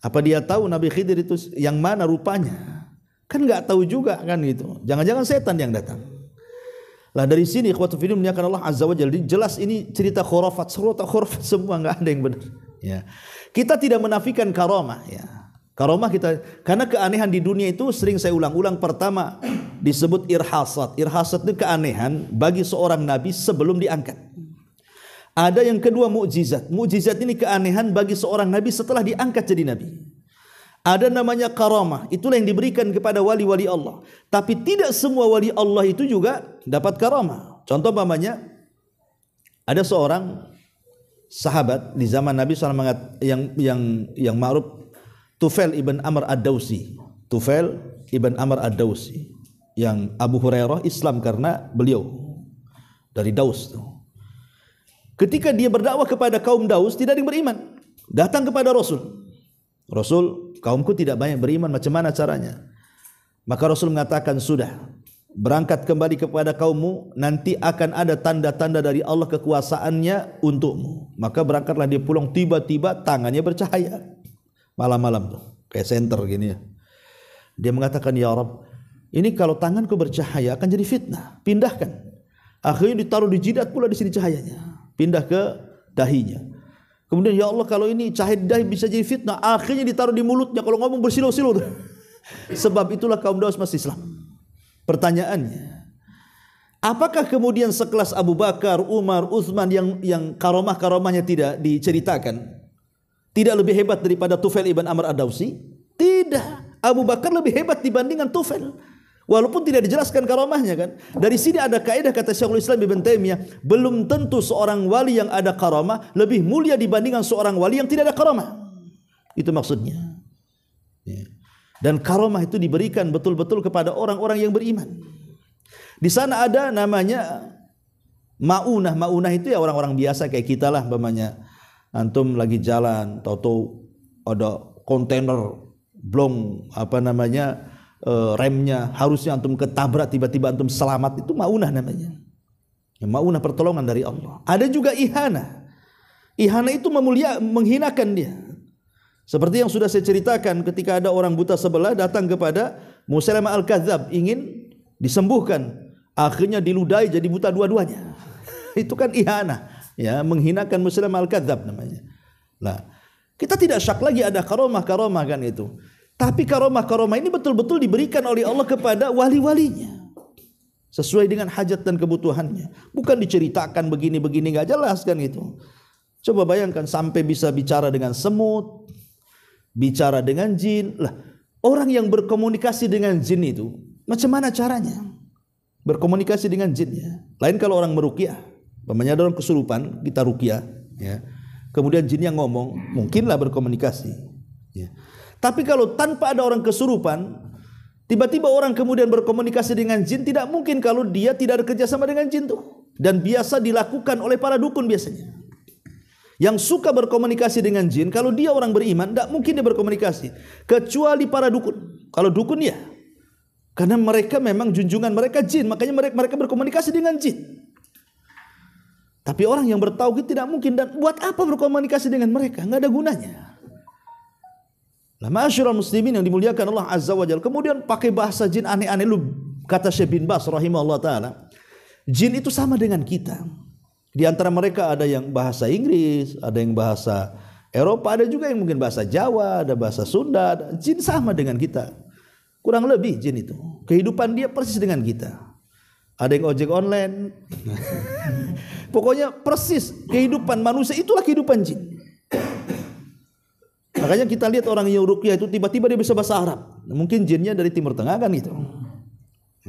Apa dia tahu Nabi Khidir itu yang mana rupanya? Kan nggak tahu juga kan gitu. Jangan-jangan setan yang datang. Lah dari sini ikhwatul fillah muliakan Allah azza wajalla, jelas ini cerita khurafat, semua nggak ada yang benar. Ya. Kita tidak menafikan karamah, ya. Karamah kita, karena keanehan di dunia itu sering saya ulang-ulang. Pertama disebut irhasat. Irhasat itu keanehan bagi seorang nabi sebelum diangkat. Ada yang kedua mukjizat. Mukjizat ini keanehan bagi seorang nabi setelah diangkat jadi nabi. Ada namanya karamah. Itulah yang diberikan kepada wali-wali Allah. Tapi tidak semua wali Allah itu juga dapat karamah. Contoh umpamanya ada seorang sahabat di zaman Nabi SAW yang ma'ruf, Tufail ibn Amr ad-Dawsi. Tufail ibn Amr ad-Dawsi, yang Abu Hurairah Islam karena beliau dari Daus. Ketika dia berdakwah kepada kaum Daus, tidak ada yang beriman. Datang kepada Rasul. Rasul, kaumku tidak banyak beriman, macam mana caranya? Maka Rasul mengatakan, sudah, berangkat kembali kepada kaummu, nanti akan ada tanda-tanda dari Allah kekuasaannya untukmu. Maka berangkatlah dia pulang, tiba-tiba tangannya bercahaya. Malam-malam tuh, kayak senter gini ya. Dia mengatakan, ya Rabb, ini kalau tanganku bercahaya akan jadi fitnah, pindahkan. Akhirnya ditaruh di jidat pula, di sini cahayanya, pindah ke dahinya. Kemudian, ya Allah, kalau ini cahaya dahi bisa jadi fitnah, akhirnya ditaruh di mulutnya, kalau ngomong bersilau-silau. Sebab itulah kaum Daus masih Islam. Pertanyaannya, apakah kemudian sekelas Abu Bakar, Umar, Utsman yang karamah-karamahnya tidak diceritakan, tidak lebih hebat daripada Tufail ibn Amr ad-Dawsi? Tidak. Abu Bakar lebih hebat dibandingkan Tufail, walaupun tidak dijelaskan karamahnya kan. Dari sini ada kaidah kata Syekhul Islam Ibn Taimiyah, belum tentu seorang wali yang ada karamah lebih mulia dibandingkan seorang wali yang tidak ada karamah. Itu maksudnya. Ya. Dan karamah itu diberikan betul-betul kepada orang-orang yang beriman. Di sana ada namanya maunah. Maunah itu ya orang-orang biasa kayak kita lah, umpamanya antum lagi jalan, tahu-tahu ada kontainer blong remnya, harusnya antum ketabrak, tiba-tiba antum selamat, itu maunah namanya. Ya, maunah pertolongan dari Allah. Ada juga ihana. Ihana itu menghinakan dia. Seperti yang sudah saya ceritakan ketika ada orang buta sebelah datang kepada Musailamah al-Kadzdzab ingin disembuhkan, akhirnya diludahi jadi buta dua-duanya. Itu kan ihana. ya, menghinakan Musailamah al-Kadzdzab namanya. Nah, kita tidak syak lagi ada karomah kan itu. Tapi karomah ini betul-betul diberikan oleh Allah kepada wali-walinya sesuai dengan hajat dan kebutuhannya. Bukan diceritakan begini-begini nggak jelas kan itu. Coba bayangkan sampai bisa bicara dengan semut, bicara dengan jin. Lah, orang yang berkomunikasi dengan jin itu macam mana caranya berkomunikasi dengan jin ya? Lain kalau orang meruqyah, umpamanya ada orang kesurupan, kita ruqyah ya. Kemudian jinnya ngomong, mungkinlah berkomunikasi ya. Tapi kalau tanpa ada orang kesurupan, tiba-tiba orang kemudian berkomunikasi dengan jin, tidak mungkin kalau dia tidak ada kerjasama dengan jin tuh. Dan biasa dilakukan oleh para dukun biasanya. Yang suka berkomunikasi dengan jin, kalau dia orang beriman, tidak mungkin dia berkomunikasi. Kecuali para dukun. Kalau dukun ya, karena mereka memang junjungan mereka jin, makanya mereka berkomunikasi dengan jin. Tapi orang yang bertauhid tidak mungkin, dan buat apa berkomunikasi dengan mereka? Nggak ada gunanya. Nah, ma'asyiral muslimin yang dimuliakan Allah Azza wa Jalla, kemudian pakai bahasa jin aneh-aneh. Lu kata Syekh bin Baz rahimahullah taala, jin itu sama dengan kita. Di antara mereka ada yang bahasa Inggris, ada yang bahasa Eropa, ada juga yang mungkin bahasa Jawa, ada bahasa Sunda. Jin sama dengan kita. Kurang lebih jin itu. Kehidupan dia persis dengan kita. Ada yang ojek online. Pokoknya persis kehidupan manusia itulah kehidupan jin. Makanya kita lihat orang yang ruqyah itu tiba-tiba dia bisa bahasa Arab. Mungkin jinnya dari Timur Tengah kan gitu.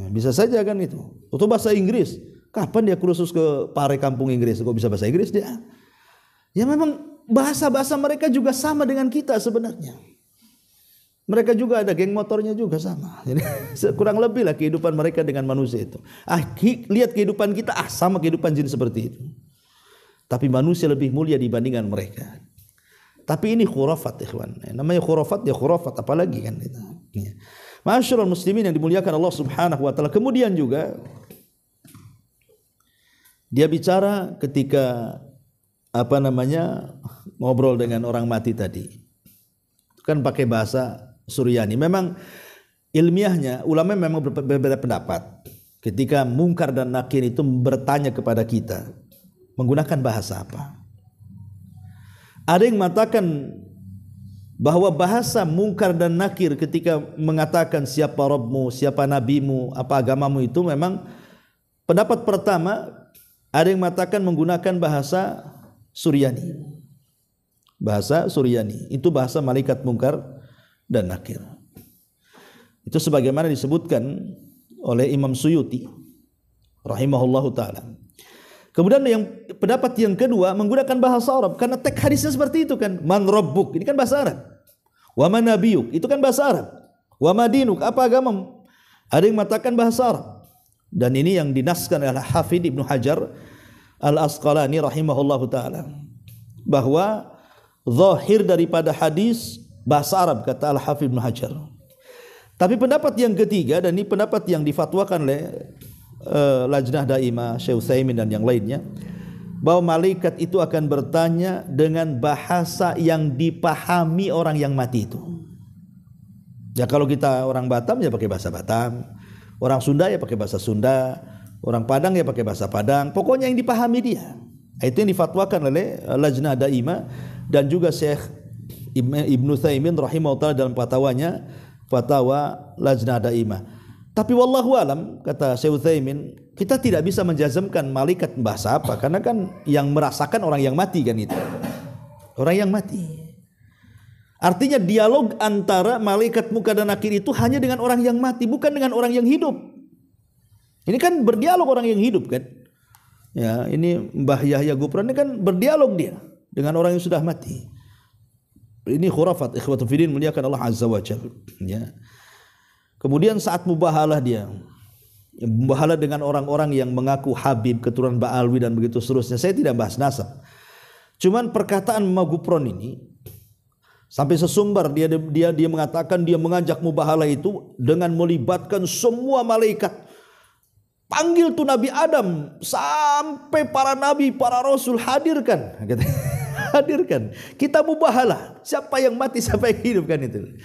Bisa saja kan itu. Atau bahasa Inggris. Kapan dia kursus ke Pare kampung Inggris kok bisa bahasa Inggris dia? Ya memang bahasa-bahasa mereka juga sama dengan kita sebenarnya. Mereka juga ada geng motornya juga sama. Jadi kurang lebih lah kehidupan mereka dengan manusia itu. Lihat kehidupan kita sama kehidupan jin seperti itu. Tapi manusia lebih mulia dibandingkan mereka. Tapi ini khurafat ikhwan. Namanya khurafat ya khurafat, apalagi kan itu. Ma'asyiral muslimin yang dimuliakan Allah Subhanahu wa taala. Kemudian juga dia bicara ketika ngobrol dengan orang mati tadi. Kan pakai bahasa Suryani. Memang ilmiahnya ulama memang berbeda pendapat. Ketika Munkar dan Nakir itu bertanya kepada kita, menggunakan bahasa apa? Ada yang mengatakan bahwa bahasa Munkar dan Nakir ketika mengatakan siapa Rabbmu, siapa Nabimu, apa agamamu, itu memang pendapat pertama. Ada yang mengatakan menggunakan bahasa Suryani. Bahasa Suryani itu bahasa malaikat Munkar dan Nakir. Itu sebagaimana disebutkan oleh Imam Suyuti rahimahullahu taala. Kemudian yang pendapat yang kedua menggunakan bahasa Arab karena teks hadisnya seperti itu kan. Man rabbuk, ini kan bahasa Arab. Wa man nabiyuk, itu kan bahasa Arab. Wa madinuk, apa agamamu? Ada yang mengatakan bahasa Arab. Dan ini yang dinaskan oleh Hafidz Ibnu Hajar Al-Asqalani rahimahullahu taala, bahwa zahir daripada hadis bahasa Arab, kata Al-Hafidz Ibnu Hajar. Tapi pendapat yang ketiga, dan ini pendapat yang difatwakan oleh Lajnah Daimah, Syekh Utsaimin dan yang lainnya, bahwa malaikat itu akan bertanya dengan bahasa yang dipahami orang yang mati itu. Ya kalau kita orang Batam ya pakai bahasa Batam, orang Sunda ya pakai bahasa Sunda, orang Padang ya pakai bahasa Padang, pokoknya yang dipahami dia. Itu yang difatwakan oleh Lajnah Daimah dan juga Syekh Ibnu Utsaimin rahimahullah dalam fatwanya, fatwa Lajnah Daimah. Tapi wallahu alam, kata Syekh Utsaimin, kita tidak bisa menjazmkan malaikat bahasa apa, karena kan yang merasakan orang yang mati kan itu. Orang yang mati. Artinya dialog antara malaikat Munkar dan Nakir itu hanya dengan orang yang mati, bukan dengan orang yang hidup. Ini kan berdialog orang yang hidup kan. Ya, ini Mbah Yahya Gupran ini kan berdialog dia dengan orang yang sudah mati. Ini khurafat, ikhwatu fiddin muliakan Allah Azza wa Jalla. Ya. Kemudian saat mubahalah dia, mubahalah dengan orang-orang yang mengaku Habib, keturunan Ba'alwi dan begitu seterusnya. Saya tidak bahas nasab. Cuman perkataan Mbah Gupron ini sampai sesumbar dia mengatakan dia mengajak mubahalah itu dengan melibatkan semua malaikat. Panggil tuh Nabi Adam sampai para nabi, para rasul hadirkan. Hadirkan. Kita mubahalah. Siapa yang mati, siapa yang hidup kan itu.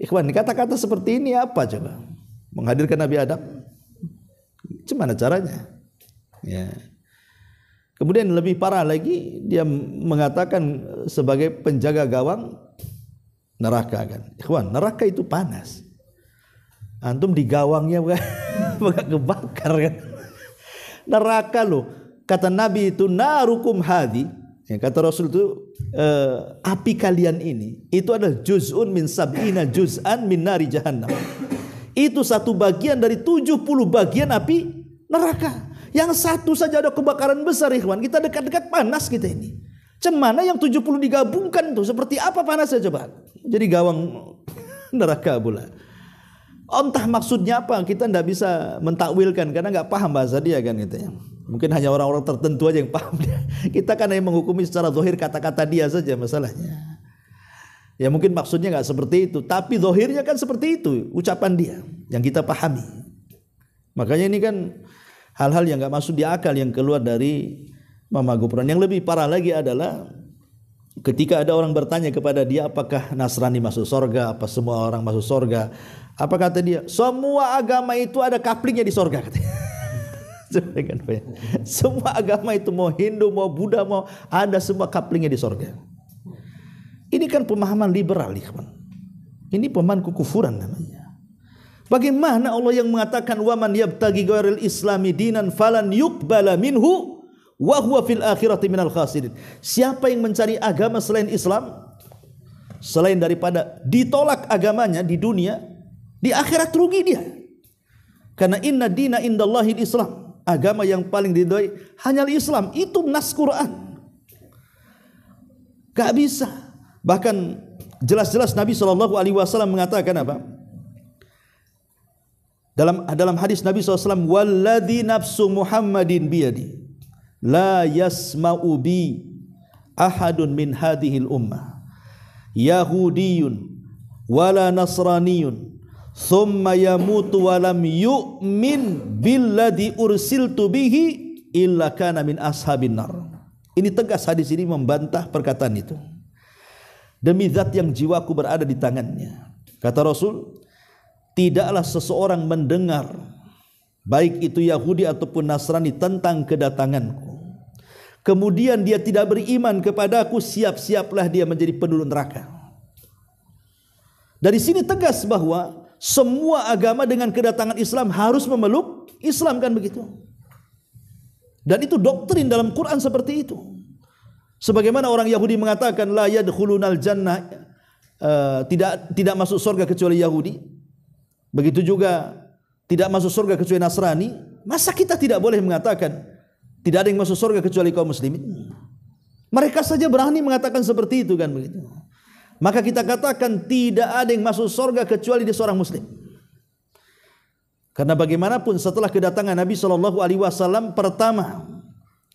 Ikhwan, kata-kata seperti ini apa coba? Menghadirkan Nabi Adam? Gimana caranya? Ya. Kemudian lebih parah lagi, dia mengatakan sebagai penjaga gawang neraka kan. Ikhwan, neraka itu panas. Antum di gawangnya bukan kebakar kan. Neraka loh. Kata Nabi itu narukum hadi. Ya, kata Rasul itu api kalian ini itu adalah juz'un min sab'ina juz'an min nari jahannam. Itu satu bagian dari 70 bagian api neraka. Yang satu saja ada kebakaran besar, ikhwan. Kita dekat-dekat panas kita ini. Cemana yang 70 digabungkan tuh seperti apa panasnya coba? Jadi gawang neraka pula. Entah maksudnya apa, kita tidak bisa mentakwilkan karena nggak paham bahasa dia kan gitu ya. Mungkin hanya orang-orang tertentu aja yang paham dia. Kita kan hanya menghukumi secara zahir kata-kata dia saja masalahnya. Ya mungkin maksudnya nggak seperti itu, tapi zahirnya kan seperti itu ucapan dia yang kita pahami. Makanya ini kan hal-hal yang nggak masuk di akal yang keluar dari Mama Gufron. Yang lebih parah lagi adalah ketika ada orang bertanya kepada dia apakah Nasrani masuk surga, apa semua orang masuk surga, apa kata dia? Semua agama itu ada kaplingnya di surga katanya. Semua agama itu mau Hindu, mau Buddha, mau ada semua kaplingnya di surga. Ini kan pemahaman liberal, ikhwan. Ini pemahaman kekufuran namanya. Bagaimana Allah yang mengatakan wa man yabtaghi ghairil islami dinan falan yuqbala minhu wa huwa fil akhirati minal khasirin. Siapa yang mencari agama selain Islam, selain daripada ditolak agamanya di dunia, di akhirat rugi dia. Karena inna dina indallahil Islam. Agama yang paling diridhoi hanyalah Islam. Itu nas Quran. Gak bisa. Bahkan jelas-jelas Nabi SAW mengatakan apa? Dalam hadis Nabi SAW, walladzi nafsu Muhammadin biyadi la yasma'u bi ahadun min hadhil ummah yahudiyun wala nasraniyun thumma yamutu wa lam yu'min billadzi ursiltu bihi illa kana min ashabin nar. Ini tegas hadis ini membantah perkataan itu. Demi zat yang jiwaku berada di tangannya, kata Rasul, tidaklah seseorang mendengar baik itu Yahudi ataupun Nasrani tentang kedatanganku kemudian dia tidak beriman kepadaku, siap-siaplah dia menjadi penduduk neraka. Dari sini tegas bahwa semua agama dengan kedatangan Islam harus memeluk Islam, kan begitu. Dan itu doktrin dalam Quran seperti itu. Sebagaimana orang Yahudi mengatakan la yadkhulunal jannah, tidak masuk surga kecuali Yahudi. Begitu juga tidak masuk surga kecuali Nasrani. Masa kita tidak boleh mengatakan tidak ada yang masuk surga kecuali kaum muslimin? Mereka saja berani mengatakan seperti itu, kan begitu. Maka kita katakan tidak ada yang masuk surga kecuali dia seorang muslim. Karena bagaimanapun setelah kedatangan Nabi SAW, pertama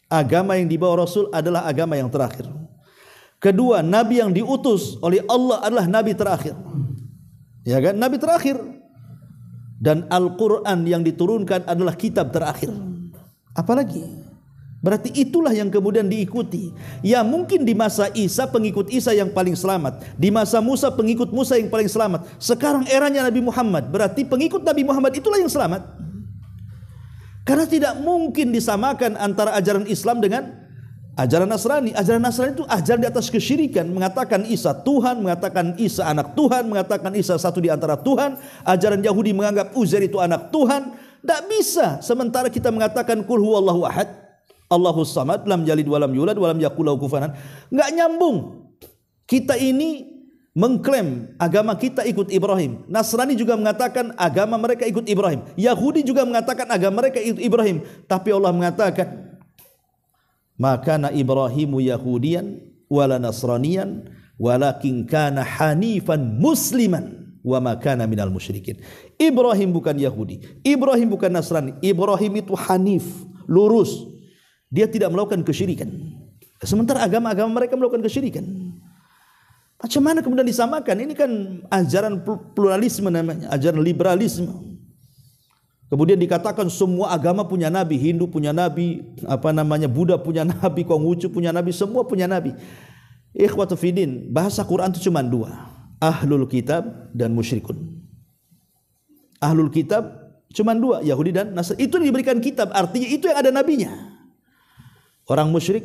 agama yang dibawa Rasul adalah agama yang terakhir. Kedua, Nabi yang diutus oleh Allah adalah Nabi terakhir. Ya kan? Nabi terakhir. Dan Al-Quran yang diturunkan adalah kitab terakhir. Apalagi? Berarti itulah yang kemudian diikuti. Ya mungkin di masa Isa pengikut Isa yang paling selamat, di masa Musa pengikut Musa yang paling selamat. Sekarang eranya Nabi Muhammad, berarti pengikut Nabi Muhammad itulah yang selamat. Karena tidak mungkin disamakan antara ajaran Islam dengan ajaran Nasrani. Ajaran Nasrani itu ajaran di atas kesyirikan, mengatakan Isa Tuhan, mengatakan Isa anak Tuhan, mengatakan Isa satu di antara Tuhan. Ajaran Yahudi menganggap Uzair itu anak Tuhan. Tidak bisa. Sementara kita mengatakan Qul huwallahu ahad, Allahus samad, lam yalid walam yulad walam yakul lahu kufuwan ahad. Enggak nyambung. Kita ini mengklaim agama kita ikut Ibrahim. Nasrani juga mengatakan agama mereka ikut Ibrahim. Yahudi juga mengatakan agama mereka ikut Ibrahim. Tapi Allah mengatakan makana Ibrahimu Yahudian wala Nasranian walakin kana hanifan musliman wa ma kana minal musyrikin. Ibrahim bukan Yahudi, Ibrahim bukan Nasrani. Ibrahim itu hanif, lurus. Dia tidak melakukan kesyirikan. Sementara agama-agama mereka melakukan kesyirikan. Macam mana kemudian disamakan? Ini kan ajaran pluralisme namanya, ajaran liberalisme. Kemudian dikatakan semua agama punya nabi, Hindu punya nabi, Buddha punya nabi, Konghucu punya nabi, semua punya nabi. Ikhwatu fiddin, bahasa Quran itu cuma dua, ahlul kitab dan musyrikun. Ahlul kitab cuma dua, Yahudi dan Nasrani. Itu diberikan kitab, artinya itu yang ada nabinya. Orang musyrik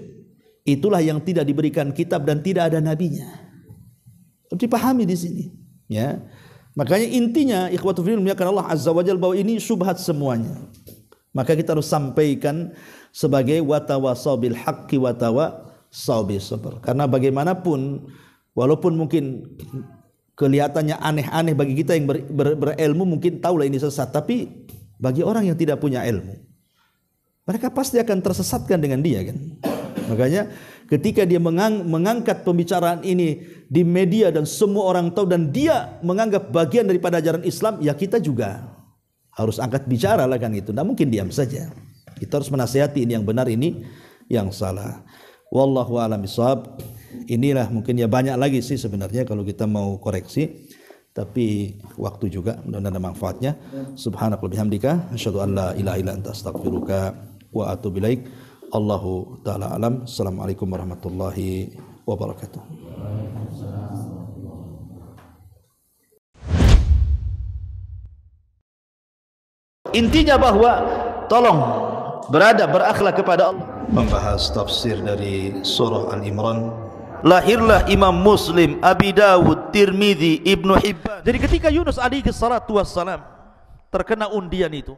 itulah yang tidak diberikan kitab dan tidak ada nabinya. Dipahami di sini, ya. Makanya intinya ikhwatul fillah muliakan Allah azza wajalla bahwa ini syubhat semuanya. Maka kita harus sampaikan sebagai watawasau bil haqqi watawasau bis sabr. Karena bagaimanapun walaupun mungkin kelihatannya aneh-aneh bagi kita yang berilmu mungkin tahulah ini sesat, tapi bagi orang yang tidak punya ilmu mereka pasti akan tersesatkan dengan dia kan. Makanya ketika dia mengangkat pembicaraan ini di media dan semua orang tahu dan dia menganggap bagian daripada ajaran Islam, ya kita juga harus angkat bicara lah kan itu. Tidak mungkin diam saja. Kita harus menasihati ini yang benar, ini yang salah. Wallahu a'lam bishawab. Inilah mungkin ya banyak lagi sih sebenarnya kalau kita mau koreksi. Tapi waktu juga mudah-mudahan ada manfaatnya. Subhanaka wa bihamdika asyhadu an la ilaha illa anta astaghfiruka wa atubu ilaik. Allahu taala alam. Assalamualaikum warahmatullahi wabarakatuh. Intinya bahwa tolong berakhlak kepada Allah. Membahas tafsir dari surah Al-Imran. Lahirlah Imam Muslim, Abi Dawud, Tirmidzi, Ibnu Hibban. Jadi ketika Yunus alaihi salatu wassalam terkena undian itu,